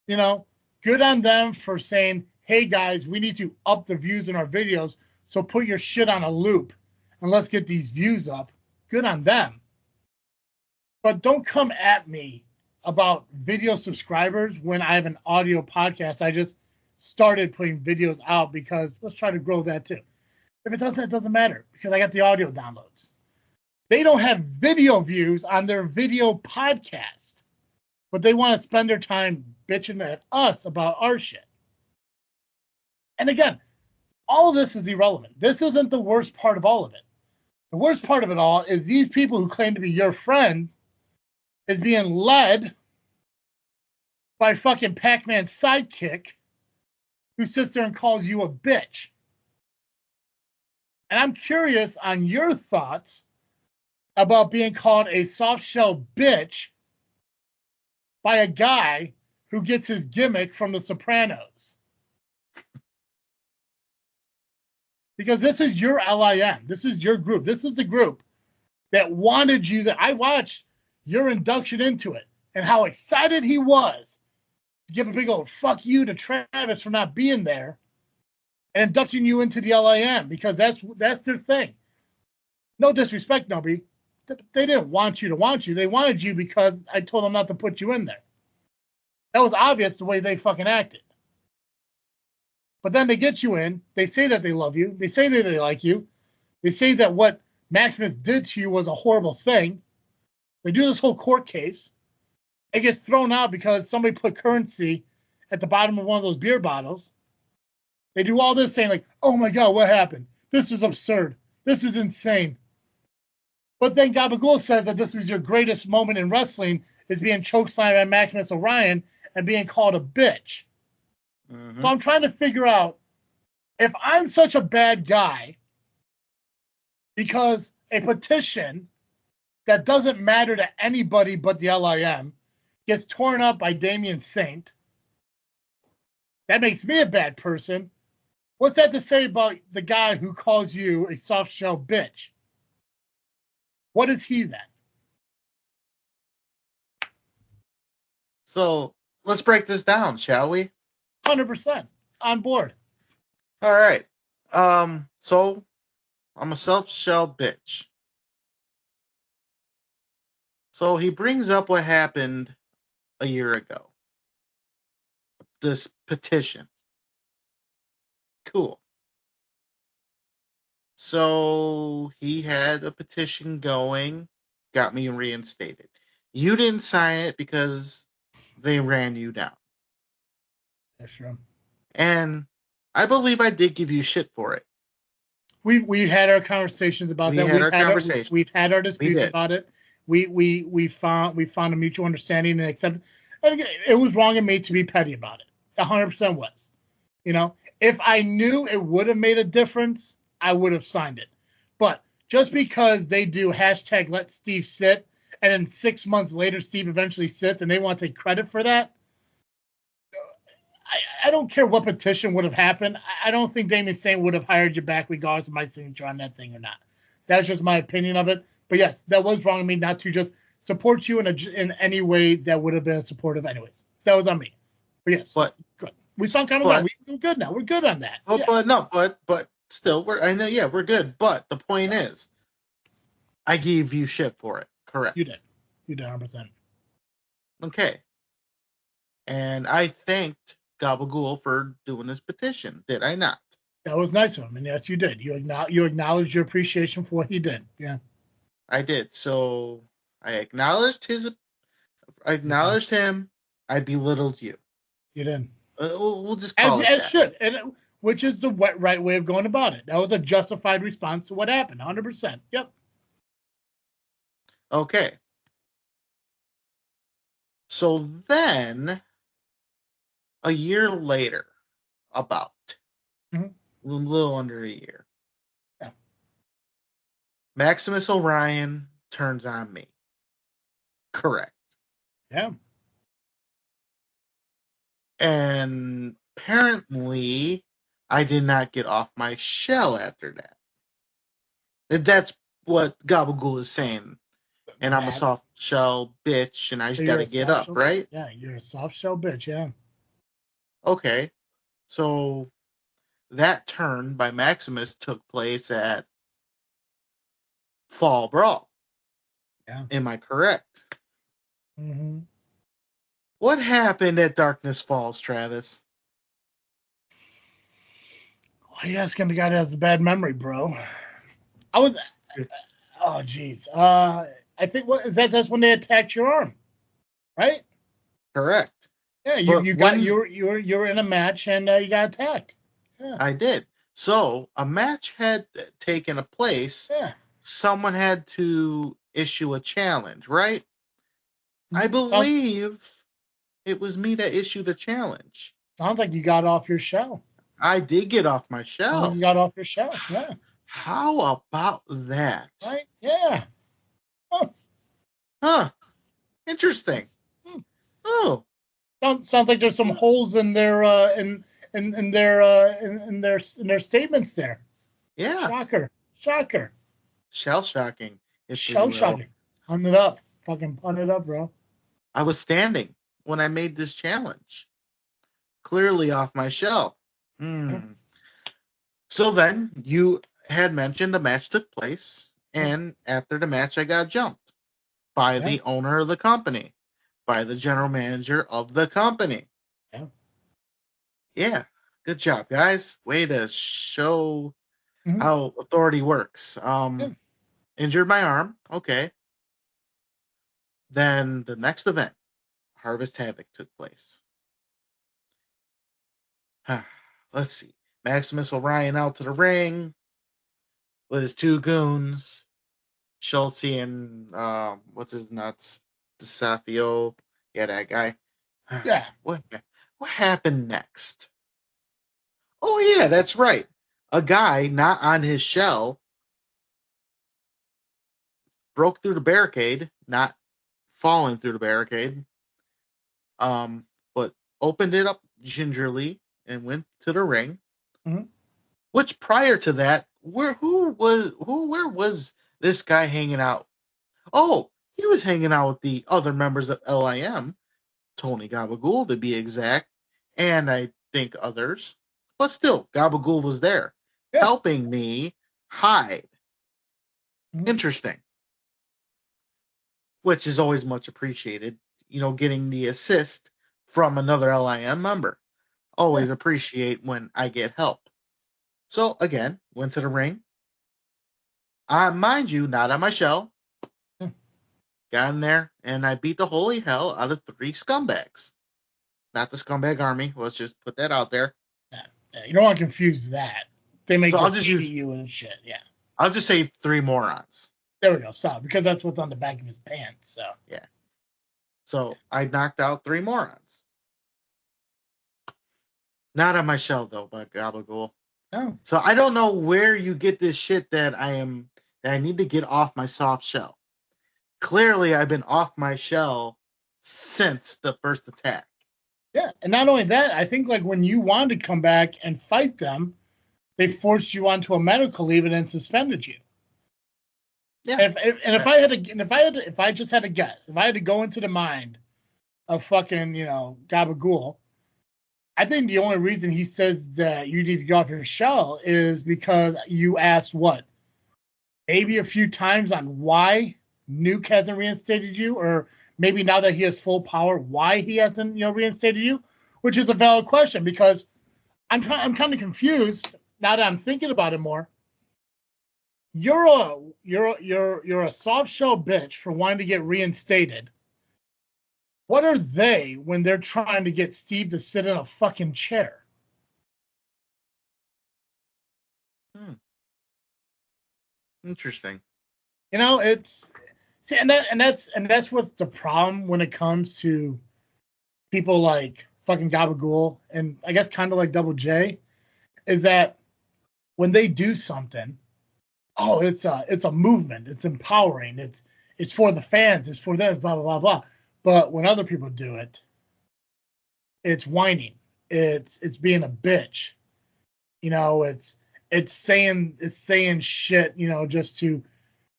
You know, good on them for saying, hey guys, we need to up the views in our videos, so put your shit on a loop and let's get these views up. Good on them. But don't come at me about video subscribers when I have an audio podcast. I just started putting videos out because let's try to grow that too. If it doesn't matter because I got the audio downloads. They don't have video views on their video podcast, but they want to spend their time bitching at us about our shit. And again, all of this is irrelevant. This isn't the worst part of all of it. The worst part of it all is these people who claim to be your friend is being led by fucking Pacman's sidekick who sits there and calls you a bitch. And I'm curious on your thoughts about being called a soft shell bitch by a guy who gets his gimmick from The Sopranos. Because this is your LIM. This is your group. This is the group that wanted you. That I watched your induction into it and how excited he was to give a big old fuck you to Travis for not being there and inducting you into the LIM because that's their thing. No disrespect, Nubby. They didn't want you to want you. They wanted you because I told them not to put you in there. That was obvious the way they fucking acted. But then they get you in. They say that they love you. They say that they like you. They say that what Maximus did to you was a horrible thing. They do this whole court case. It gets thrown out because somebody put currency at the bottom of one of those beer bottles. They do all this saying like, oh my God, what happened? This is absurd. This is insane. But then Gabagools says that this was your greatest moment in wrestling is being chokeslammed by Maximus Orion and being called a bitch. Mm-hmm. So I'm trying to figure out if I'm such a bad guy because a petition that doesn't matter to anybody but the LIM gets torn up by Damian Saint. That makes me a bad person. What's that to say about the guy who calls you a soft shell bitch? What is he then? So let's break this down, shall we? 100% on board. All right. So I'm a soft shell bitch. So he brings up what happened a year ago. This petition. Cool. So he had a petition going, got me reinstated. You didn't sign it because they ran you down. That's true. And I believe I did give you shit for it. We had our conversations about that. We've had our disputes about it. We found a mutual understanding and accepted. And it was wrong of me to be petty about it. 100% was. You know, if I knew it would have made a difference, I would have signed it. But just because they do hashtag let Steve sit, and then 6 months later Steve eventually sits and they want to take credit for that, I don't care what petition would have happened. I don't think Damian Saint would have hired you back regardless of my signature on that thing or not. That's just my opinion of it. But yes, that was wrong of me not to just support you in any way that would have been supportive anyways. That was on me. But yes, good. We sound kind of well. We're good now. We're good on that. But still, we're good. But the point is, I gave you shit for it. Correct. You did 100%. Okay. And I thanked Gabagool for doing this petition. Did I not? That was nice of him, and yes, you did. You acknowledged your appreciation for what he did. Yeah. I did. So I acknowledged him. I belittled you. You did. We'll just call it as that. Should, and which is the right way of going about it. That was a justified response to what happened. 100%. Yep. Okay. So then, a year later, about a little under a year, Maximus Orion turns on me. Correct. Yeah. And apparently, I did not get off my shell after that. That's what Gabagool is saying. And I'm a soft shell bitch, and I just got to get up, right? Yeah, you're a soft shell bitch, yeah. Okay. So that turn by Maximus took place at Fall Brawl. Yeah. Am I correct? Mm-hmm. What happened at Darkness Falls, Travis? Why are you asking the guy that has a bad memory, bro? Oh, jeez. I think that's when they attacked your arm, right? Correct. Yeah, you were in a match and you got attacked. Yeah. I did. So a match had taken a place. Yeah. Someone had to issue a challenge, right? I believe it was me that issued a challenge. Sounds like you got off your shell. I did get off my shell. You got off your shell, yeah. How about that? Right? Yeah. Huh. Interesting. Oh. Sounds like there's some holes in their in their statements there. Yeah. Shocker. Shell shocking. Shell shocking. Hunt it up. Fucking punt it up, bro. I was standing when I made this challenge. Clearly off my shell. So then you had mentioned the match took place, and after the match I got jumped by the owner of the company, by the general manager of the company. Yeah. Good job, guys. Way to show how authority works. Injured my arm. Okay. Then the next event, Harvest Havoc, took place. Let's see. Maximus Orion out to the ring with his two goons, Schultz and what's his nuts, DeSafio. Yeah, that guy. Yeah. What happened next? Oh yeah, that's right. A guy not on his shell broke through the barricade, not falling through the barricade, but opened it up gingerly and went to the ring. Which prior to that, where was this guy hanging out? Oh, he was hanging out with the other members of LIM, Tony Gabagool to be exact, and I think others. But still, Gabagool was there, helping me hide. Interesting. Which is always much appreciated. You know, getting the assist from another LIM member. Always appreciate when I get help. So, again, went to the ring. Mind you, not on my shell. Got in there, and I beat the holy hell out of 3 scumbags. Not the scumbag army. Let's just put that out there. Yeah, you don't want to confuse that. They make I'll just use you and shit, yeah. I'll just say 3 morons. There we go, stop. Because that's what's on the back of his pants, so. Yeah. So, I knocked out 3 morons. Not on my shell, though, but Gabagool. No. So, I don't know where you get this shit that I need to get off my soft shell. Clearly, I've been off my shell since the first attack. Yeah, and not only that, I think like when you wanted to come back and fight them, they forced you onto a medical leave and then suspended you. Yeah. If I just had to guess, if I had to go into the mind of fucking, Gabagool, I think the only reason he says that you need to go off your shell is because you asked what? Maybe a few times on why Nuke hasn't reinstated you, or maybe now that he has full power, why he hasn't, reinstated you, which is a valid question because I'm kind of confused now that I'm thinking about it more. You're a soft shell bitch for wanting to get reinstated. What are they when they're trying to get Steve to sit in a fucking chair? Interesting. It's that's what's the problem when it comes to people like fucking Gabagool and I guess kind of like Double J, is that when they do something, it's a movement, it's empowering, it's for the fans, it's for this, blah, blah, blah, blah. But when other people do it, it's whining. It's being a bitch. You know, it's saying shit, you know, just to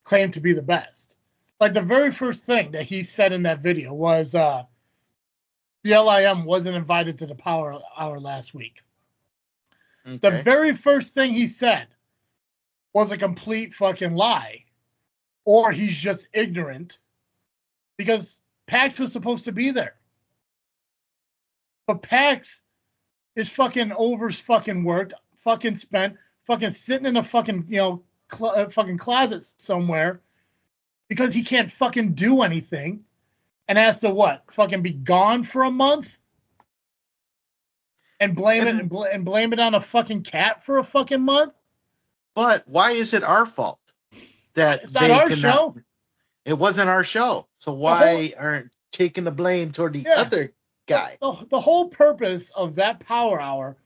claim to be the best. Like the very first thing that he said in that video was the LIM wasn't invited to the Power Hour last week. Okay. The very first thing he said was a complete fucking lie. Or he's just ignorant because Pax was supposed to be there. But Pax is fucking fucking worked, fucking spent, fucking sitting in a fucking, you know, fucking closet somewhere because he can't fucking do anything and has to what? Fucking be gone for a month? And blame it on a fucking cat for a fucking month? But why is it our fault that it's not our show? It wasn't our show. So why aren't taking the blame toward the other guy? The whole purpose of that Power Hour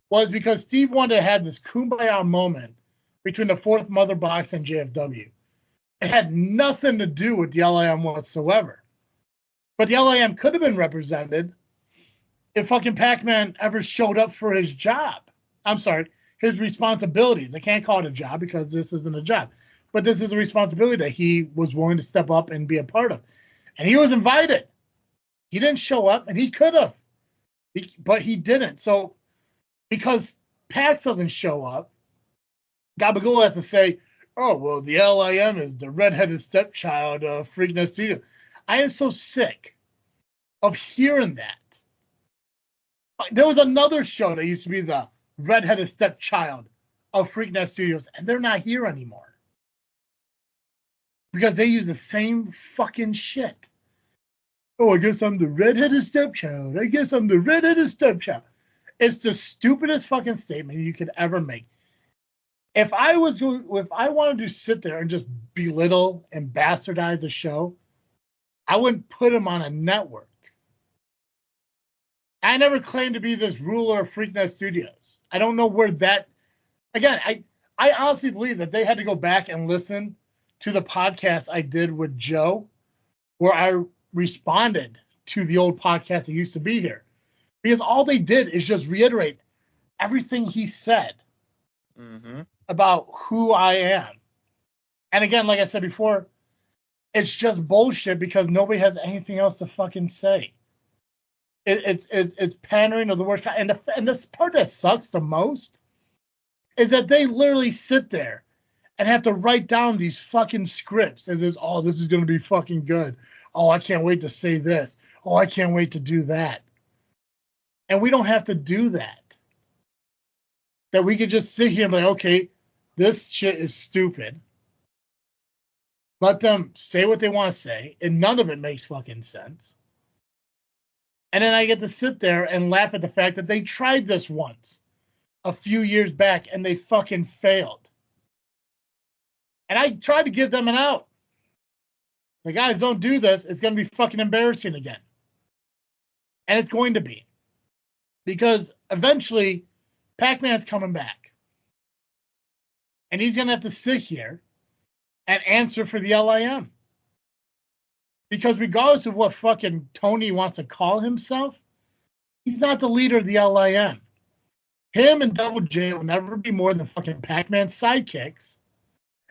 was because Steve wanted to have this kumbaya moment between the Fourth Mother Box and JFW. It had nothing to do with the LIM whatsoever. But the LIM could have been represented if fucking Pacman ever showed up for his job. I'm sorry, his responsibilities. I can't call it a job because this isn't a job. But this is a responsibility that he was willing to step up and be a part of. And he was invited. He didn't show up, and he could have. But he didn't. So because Pax doesn't show up, Gabagool has to say, oh, well, the LIM is the redheaded stepchild of Freaknet Studio. I am so sick of hearing that. There was another show that used to be the redheaded stepchild of Freaknet Studios, and they're not here anymore. Because they use the same fucking shit. Oh, I guess I'm the redheaded stepchild. I guess I'm the redheaded stepchild. It's the stupidest fucking statement you could ever make. If I wanted to sit there and just belittle and bastardize a show, I wouldn't put him on a network. I never claimed to be this ruler of Freaknet Studios. I don't know where that... Again, I honestly believe that they had to go back and listen to the podcast I did with Joe, where I responded to the old podcast that used to be here. Because all they did is just reiterate everything he said about who I am. And again, like I said before, it's just bullshit because nobody has anything else to fucking say. It's pandering of the worst kind. And this part that sucks the most is that they literally sit there and have to write down these fucking scripts as is, oh, this is going to be fucking good. Oh, I can't wait to say this. Oh, I can't wait to do that. And we don't have to do that. That we could just sit here and be like, okay, this shit is stupid. Let them say what they want to say, and none of it makes fucking sense. And then I get to sit there and laugh at the fact that they tried this once a few years back and they fucking failed. And I tried to give them an out. The guys, don't do this. It's going to be fucking embarrassing again. And it's going to be. Because eventually, Pacman's coming back. And he's going to have to sit here and answer for the LIM. Because regardless of what fucking Tony wants to call himself, he's not the leader of the LIM. Him and Double J will never be more than fucking Pacman's sidekicks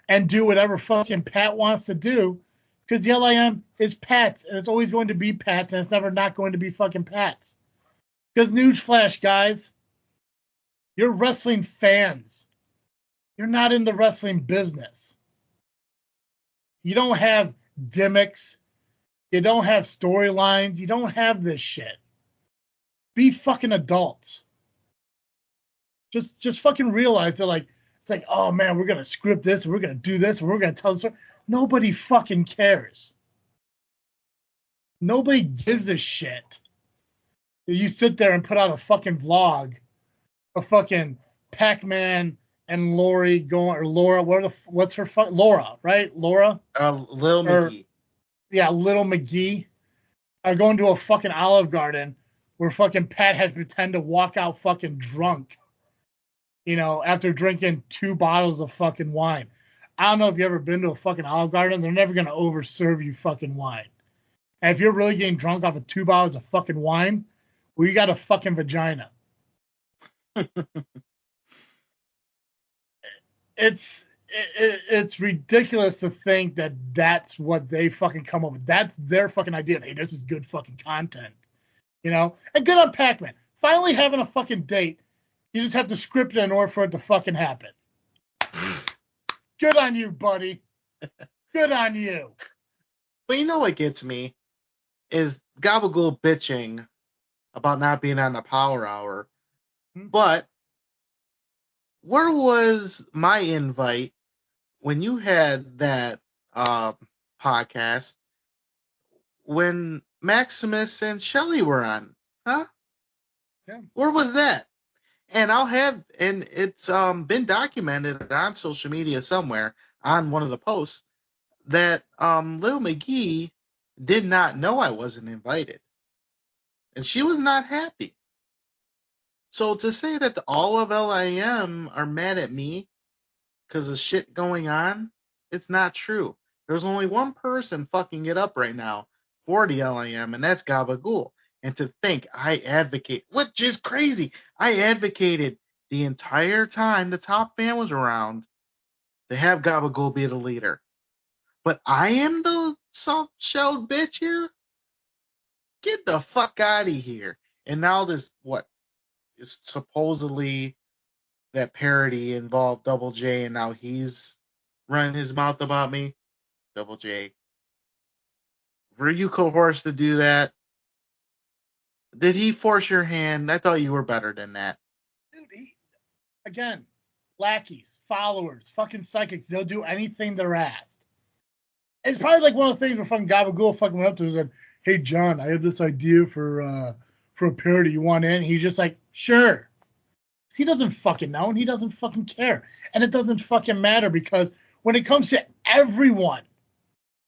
and do whatever fucking Pat wants to do, because the LIM is Pat's, and it's always going to be Pat's, and it's never not going to be fucking Pat's. Because newsflash, guys, you're wrestling fans. You're not in the wrestling business. You don't have gimmicks. You don't have storylines. You don't have this shit. Be fucking adults. Just fucking realize that, like, it's like, oh man, we're gonna script this, and we're gonna do this, and we're gonna tell the story. Nobody fucking cares. Nobody gives a shit. You sit there and put out a fucking vlog of fucking Pacman and Lori going, or Laura, what's her Laura, right? Laura? Little McGee. Yeah, Little McGee are going to a fucking Olive Garden where fucking Pat has pretend to walk out fucking drunk, you know, after drinking 2 bottles of fucking wine. I don't know if you've ever been to a fucking Olive Garden. They're never going to overserve you fucking wine. And if you're really getting drunk off of 2 bottles of fucking wine, well, you got a fucking vagina. It's ridiculous to think that that's what they fucking come up with. That's their fucking idea. Hey, this is good fucking content. You know? And good on Pacman. Finally having a fucking date. You just have to script it in order for it to fucking happen. Good on you, buddy. Good on you. But you know what gets me is Gabagool bitching about not being on the Power Hour. But where was my invite when you had that podcast when Maximus and Shelley were on? Huh? Yeah. Where was that? And it's been documented on social media somewhere on one of the posts that Lil McGee did not know I wasn't invited. And she was not happy. So to say that all of LIM are mad at me because of shit going on, it's not true. There's only one person fucking it up right now for the LIM, and that's Gabagool. And to think I advocate, which is crazy, I advocated the entire time the top fan was around to have Gabagool be the leader. But I am the soft-shelled bitch here? Get the fuck out of here. And now this, what, is supposedly that parody involved Double J, and now he's running his mouth about me? Double J. Were you coerced to do that? Did he force your hand? I thought you were better than that. Dude, again, lackeys, followers, fucking psychics, they'll do anything they're asked. It's probably like one of the things where fucking Gabagool fucking went up to us and said, hey, John, I have this idea for a parody you want in. He's just like, sure. He doesn't fucking know, and he doesn't fucking care. And it doesn't fucking matter because when it comes to everyone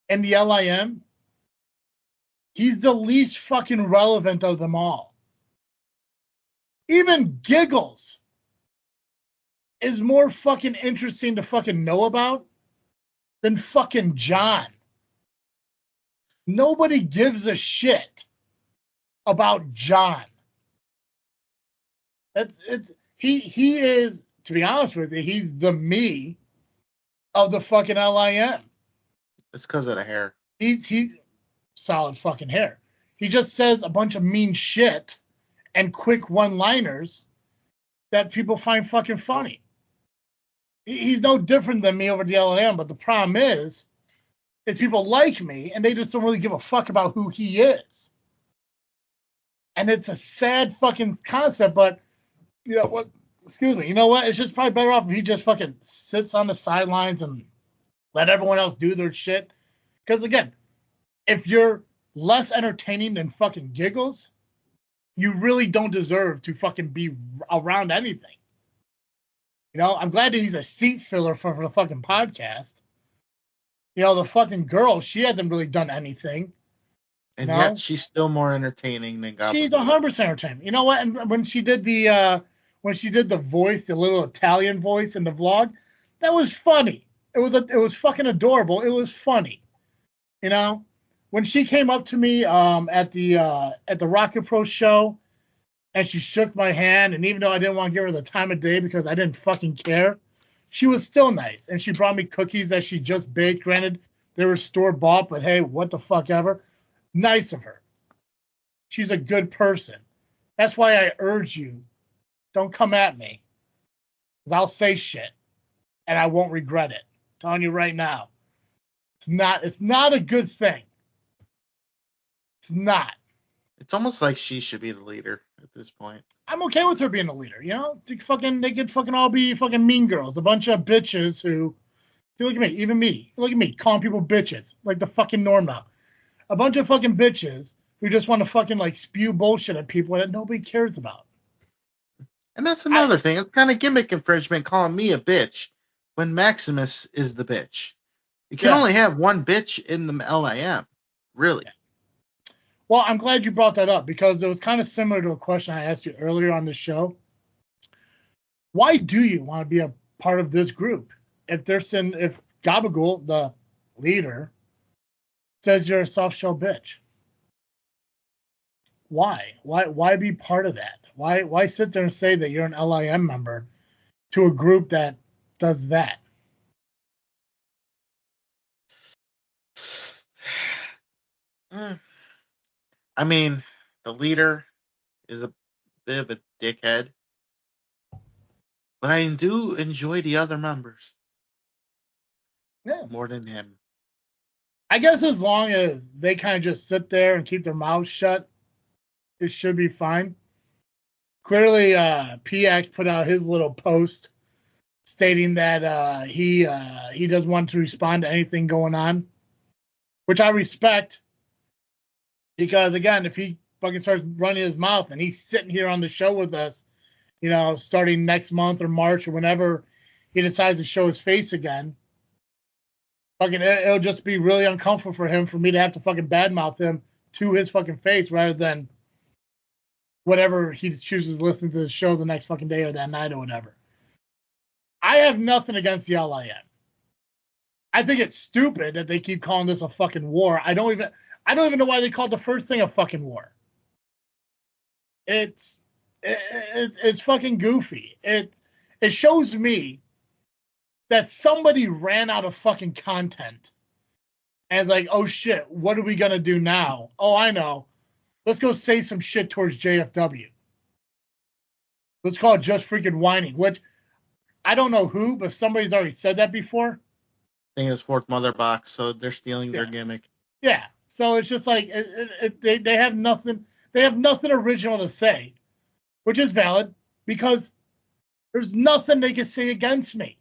in the LIM, he's the least fucking relevant of them all. Even Giggles is more fucking interesting to fucking know about than fucking John. Nobody gives a shit about John. He is, to be honest with you, he's the me of the fucking LIM. It's because of the hair. He's solid fucking hair. He just says a bunch of mean shit and quick one-liners that people find fucking funny. He's no different than me over the LM, but the problem is people like me and they just don't really give a fuck about who he is. And it's a sad fucking concept, but you know what? Excuse me. You know what? It's just probably better off if he just fucking sits on the sidelines and let everyone else do their shit. Because again, if you're less entertaining than fucking Giggles, you really don't deserve to fucking be around anything. You know, I'm glad that he's a seat filler for the fucking podcast. You know, the fucking girl, she hasn't really done anything. And yet she's still more entertaining than Gabagool. She's 100% entertaining. You know what? And when she did the voice, the little Italian voice in the vlog, that was funny. It was fucking adorable. It was funny. You know, when she came up to me at the Rocket Pro show, and she shook my hand, and even though I didn't want to give her the time of day because I didn't fucking care, she was still nice. And she brought me cookies that she just baked. Granted, they were store-bought, but hey, what the fuck ever. Nice of her. She's a good person. That's why I urge you, don't come at me. Because I'll say shit, and I won't regret it. I'm telling you right now. It's not a good thing. It's not. It's almost like she should be the leader at this point. I'm okay with her being the leader, you know? They could fucking all be fucking mean girls. A bunch of bitches who, look at me, even me. Look at me, calling people bitches. Like the fucking norm now. A bunch of fucking bitches who just want to fucking like spew bullshit at people that nobody cares about. And that's another thing. It's kind of gimmick infringement calling me a bitch when Maximus is the bitch. You can only have one bitch in the LIM, really. Yeah. Well, I'm glad you brought that up because it was kind of similar to a question I asked you earlier on the show. Why do you want to be a part of this group? If Gabagool, the leader, says you're a soft shell bitch. Why? Why be part of that? Why sit there and say that you're an LIM member to a group that does that? I mean, the leader is a bit of a dickhead, but I do enjoy the other members more than him. I guess as long as they kind of just sit there and keep their mouths shut, it should be fine. Clearly, PX put out his little post stating that he doesn't want to respond to anything going on, which I respect. Because, again, if he fucking starts running his mouth and he's sitting here on the show with us, you know, starting next month or March or whenever he decides to show his face again, fucking it'll just be really uncomfortable for him for me to have to fucking badmouth him to his fucking face rather than whatever he chooses to listen to the show the next fucking day or that night or whatever. I have nothing against the LIM. I think it's stupid that they keep calling this a fucking war. I don't even know why they called the first thing a fucking war. It's fucking goofy. It shows me that somebody ran out of fucking content and like, oh shit, what are we gonna do now? Oh, I know. Let's go say some shit towards JFW. Let's call it just freaking whining, which I don't know who, but somebody's already said that before. I think it's Fourth Mother Box, so they're stealing their gimmick. Yeah. So it's just like they have nothing. They have nothing original to say, which is valid because there's nothing they can say against me.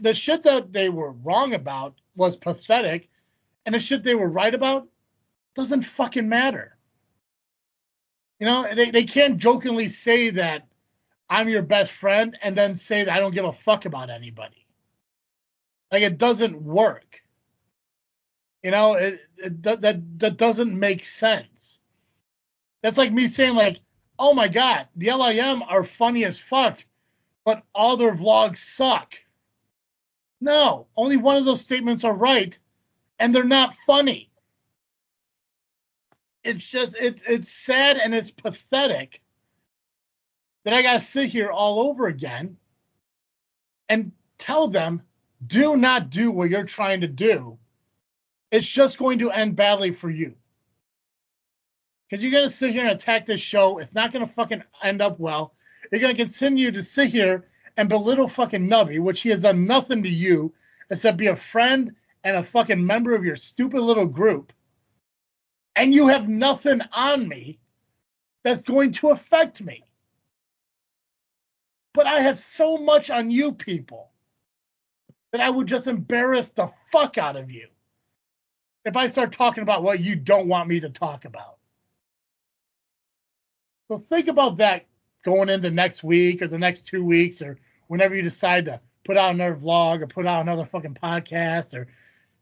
The shit that they were wrong about was pathetic, and the shit they were right about doesn't fucking matter. You know, they can't jokingly say that I'm your best friend and then say that I don't give a fuck about anybody. Like, it doesn't work. You know, that doesn't make sense. That's like me saying, like, oh my God, the LIM are funny as fuck, but all their vlogs suck. No, only one of those statements are right, and they're not funny. It's just, it's sad and it's pathetic that I got to sit here all over again and tell them, do not do what you're trying to do. It's just going to end badly for you. Because you're going to sit here and attack this show. It's not going to fucking end up well. You're going to continue to sit here and belittle fucking Nubby, which he has done nothing to you except be a friend and a fucking member of your stupid little group. And you have nothing on me that's going to affect me. But I have so much on you people that I would just embarrass the fuck out of you if I start talking about what you don't want me to talk about. So think about that going into next week or the next 2 weeks or whenever you decide to put out another vlog or put out another fucking podcast, or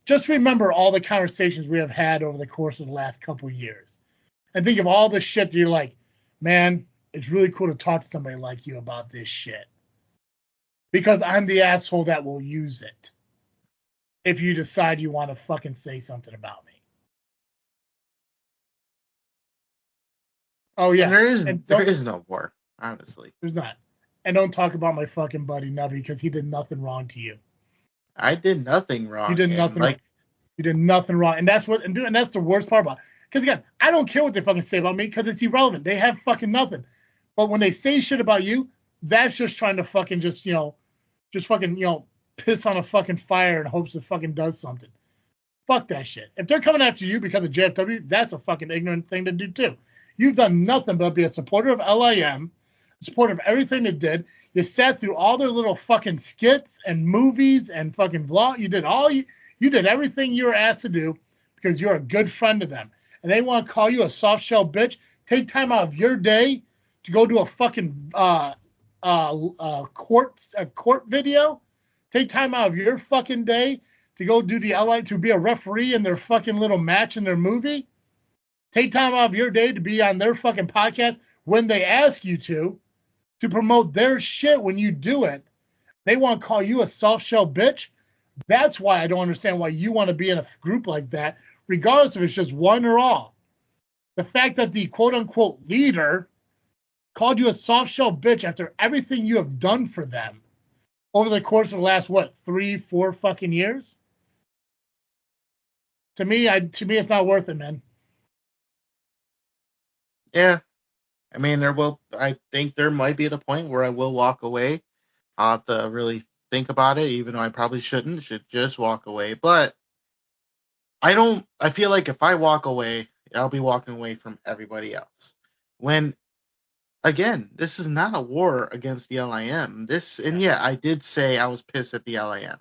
just remember all the conversations we have had over the course of the last couple of years. And think of all the shit that you're like, man, it's really cool to talk to somebody like you about this shit. Because I'm the asshole that will use it if you decide you want to fucking say something about me. Oh, yeah. And there is no war, honestly. There's not. And don't talk about my fucking buddy Nubby because he did nothing wrong to you. I did nothing wrong. You did nothing wrong. You did nothing wrong. And that's that's the worst part about it. Because, again, I don't care what they fucking say about me because it's irrelevant. They have fucking nothing. But when they say shit about you, that's just trying to fucking just piss on a fucking fire in hopes it fucking does something. Fuck that shit. If they're coming after you because of JFW, that's a fucking ignorant thing to do too. You've done nothing but be a supporter of LIM, a supporter of everything they did. You sat through all their little fucking skits and movies and fucking vlog. You did everything you were asked to do because you're a good friend to them. And they want to call you a soft shell bitch. Take time out of your day to go do a fucking court video. Take time out of your fucking day to go do to be a referee in their fucking little match in their movie. Take time out of your day to be on their fucking podcast when they ask you to promote their shit when you do it. They want to call you a soft shell bitch. That's why I don't understand why you want to be in a group like that, regardless if it's just one or all. The fact that the quote-unquote leader called you a soft shell bitch after everything you have done for them over the course of the last, 3-4 fucking years? To me, it's not worth it, man. Yeah. I mean, I think there might be at a point where I will walk away. I'll have to really think about it, even though I probably shouldn't. Should just walk away. But I feel like if I walk away, I'll be walking away from everybody else. When, again, this is not a war against the LIM. I did say I was pissed at the LIM.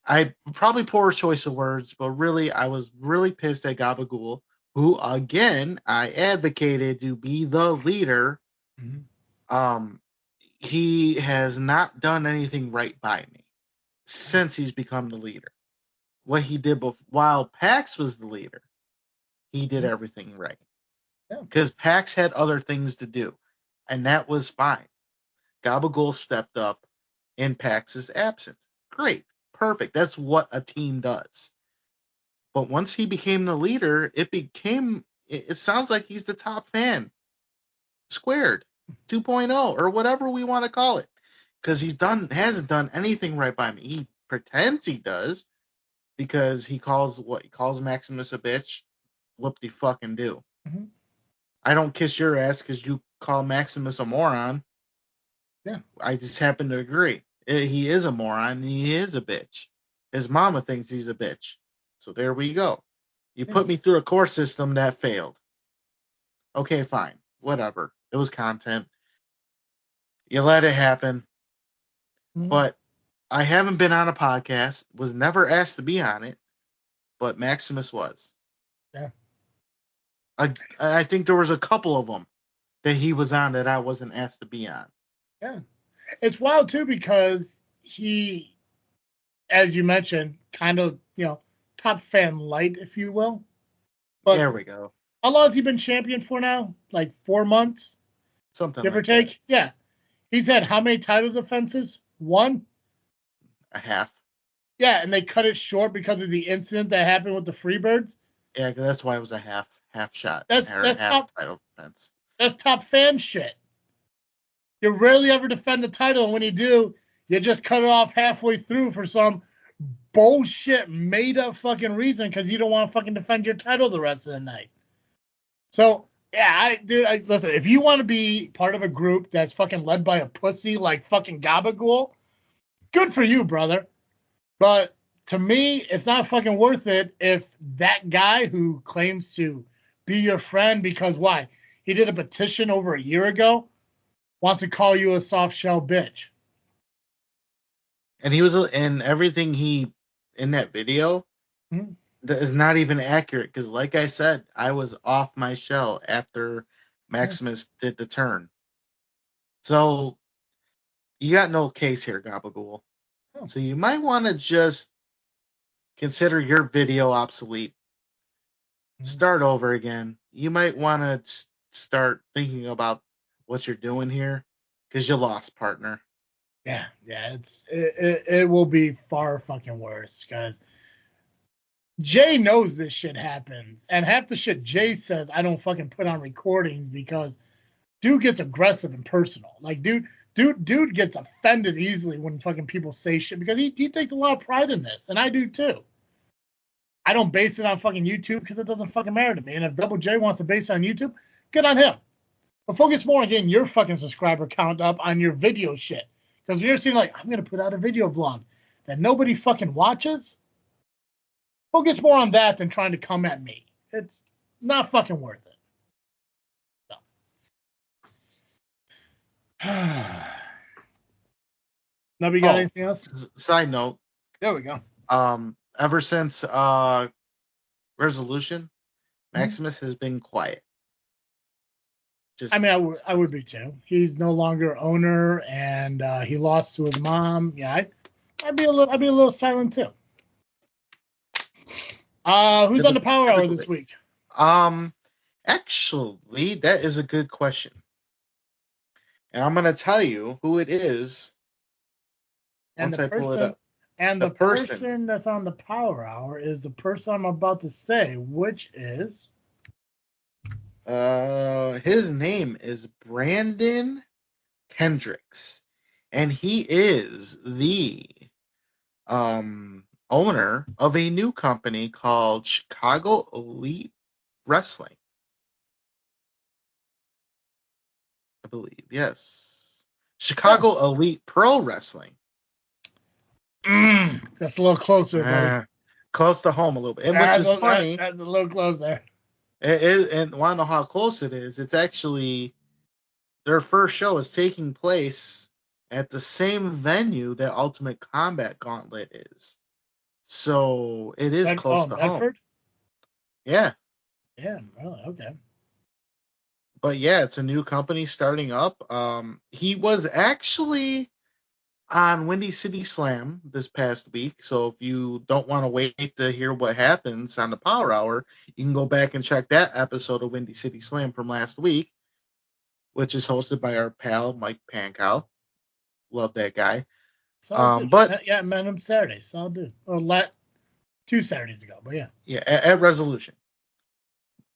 I probably poor choice of words, but really, I was really pissed at Gabagool, who, again, I advocated to be the leader. Mm-hmm. He has not done anything right by me since he's become the leader. What he did while Pax was the leader, he did everything right. Because Pax had other things to do, and that was fine. Gabagool stepped up in Pax's absence. Great. Perfect. That's what a team does. But once he became the leader, it sounds like he's the top fan. Squared 2.0 or whatever we want to call it. Because hasn't done anything right by me. He pretends he does because he calls Maximus a bitch. Whoop de fucking do. Mm-hmm. I don't kiss your ass because you call Maximus a moron. Yeah. I just happen to agree. He is a moron and he is a bitch. His mama thinks he's a bitch. So there we go. You put me through a course system that failed. Okay, fine. Whatever. It was content. You let it happen. Mm-hmm. But I haven't been on a podcast, was never asked to be on it, but Maximus was. Yeah. I think there was a couple of them that he was on that I wasn't asked to be on. Yeah. It's wild, too, because he, as you mentioned, kind of, top fan light, if you will. But there we go. How long has he been champion for now? Like 4 months? Something give like or take? That. Yeah. He's had how many title defenses? 1? A half. Yeah, and they cut it short because of the incident that happened with the Freebirds. Yeah, that's why it was a half shot. That's half top title defense. That's top fan shit. You rarely ever defend the title, and when you do, you just cut it off halfway through for some bullshit made up fucking reason because you don't want to fucking defend your title the rest of the night. So yeah, listen, if you want to be part of a group that's fucking led by a pussy like fucking Gabagool, good for you, brother. But to me, it's not fucking worth it if that guy who claims to be your friend because why? He did a petition over a year ago, wants to call you a soft shell bitch. And everything in that video that is not even accurate because, like I said, I was off my shell after Maximus did the turn. So you got no case here, Gabagool. So you might want to just consider your video obsolete. Start over again. You might want to start thinking about what you're doing here because you lost, partner. Yeah, it will be far fucking worse because Jay knows this shit happens, and half the shit Jay says I don't fucking put on recordings because dude gets aggressive and personal. Like dude gets offended easily when fucking people say shit because he takes a lot of pride in this, and I do too. I don't base it on fucking YouTube because it doesn't fucking matter to me. And if Double J wants to base it on YouTube, good on him. But focus more on getting your fucking subscriber count up on your video shit. Because you're seeing like, I'm going to put out a video vlog that nobody fucking watches. Focus more on that than trying to come at me. It's not fucking worth it. So. Nubby, got anything else? Side note. There we go. Ever since Resolution, Maximus has been quiet. I would be too. He's no longer owner, and he lost to his mom. Yeah, I'd be a little silent too. Who's on the Power Hour this week? Actually, that is a good question, and I'm gonna tell you who it is And Once the I pull it person, up. and The the person. person that's on the Power Hour is the person I'm about to say, which is His name is Brandon Kendricks, and he is the owner of a new company called Chicago Elite Wrestling. I believe, yes. Chicago Elite Pro Wrestling. that's a little closer, buddy. Close to home a little bit. And which is funny. That's a little close there. And want to know how close it is? It's actually their first show is taking place at the same venue that Ultimate Combat Gauntlet is. So it is close to home. Bedford? Yeah. Yeah, really, okay. But yeah, it's a new company starting up. He was actually on Windy City Slam this past week. So if you don't want to wait to hear what happens on the Power Hour, you can go back and check that episode of Windy City Slam from last week, which is hosted by our pal Mike Pankow. Love that guy. But yeah, I met him Saturday. Solid dude. Or 2 Saturdays ago, but yeah. Yeah, at Resolution.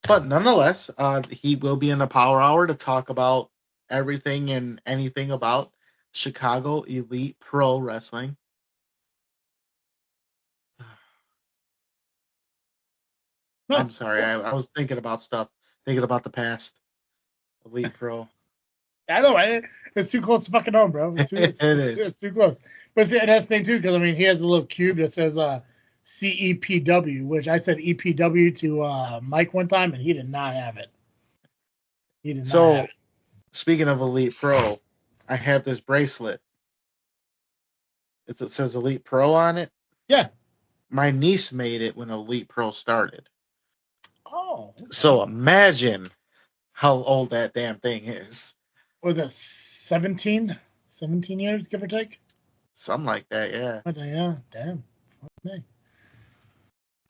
But nonetheless, he will be in the Power Hour to talk about everything and anything about Chicago Elite Pro Wrestling. I'm sorry, I was thinking about stuff, thinking about the past. Elite Pro. I know, right? It's too close to fucking home, bro. It is. It's too close. But see, and that's the thing, too, because, I mean, he has a little cube that says CEPW, which I said EPW to Mike one time, and he did not have it. So, speaking of Elite Pro, I have this bracelet. It says Elite Pro on it. Yeah. My niece made it when Elite Pro started. Oh. Okay. So imagine how old that damn thing is. Was it 17 years, give or take? Something like that, yeah. Yeah, damn. Okay.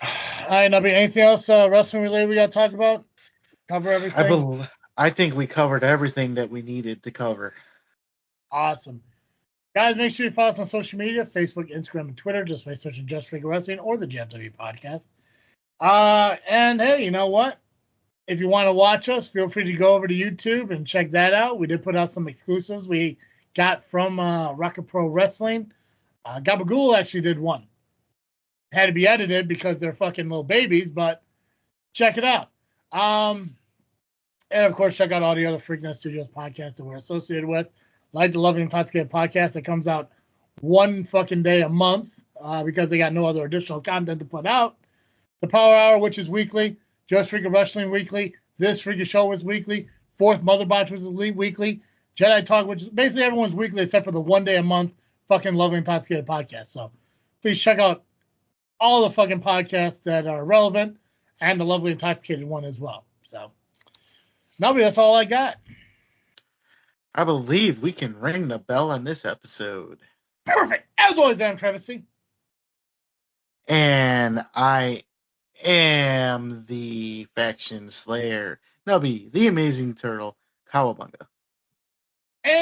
All right, Nubby, anything else wrestling related we got to talk about? Cover everything? I think we covered everything that we needed to cover. Awesome. Guys, make sure you follow us on social media, Facebook, Instagram, and Twitter, just by searching Just Freaking Wrestling or the JFW Podcast. And hey, you know what? If you want to watch us, feel free to go over to YouTube and check that out. We did put out some exclusives we got from Rocket Pro Wrestling. Gabagool actually did one. Had to be edited because they're fucking little babies, but check it out. And of course, check out all the other Freakness Studios podcasts that we're associated with, like the Lovely Intoxicated Podcast that comes out one fucking day a month because they got no other additional content to put out. The Power Hour, which is weekly. Just Freaking Wrestling weekly. This Freaking Show was weekly. Fourth Mother Botch was weekly. Jedi Talk, which is basically everyone's weekly except for the one day a month fucking Lovely Intoxicated Podcast. So please check out all the fucking podcasts that are relevant and the Lovely Intoxicated one as well. So, Nubby, that's all I got. I believe we can ring the bell on this episode. Perfect. As always, I'm Travis-T. And I am the Faction Slayer, Nubby, the Amazing Turtle, Kawabunga. And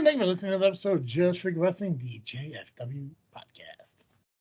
thank you for listening to the episode of Just Freaking Wrestling, the JFW Podcast.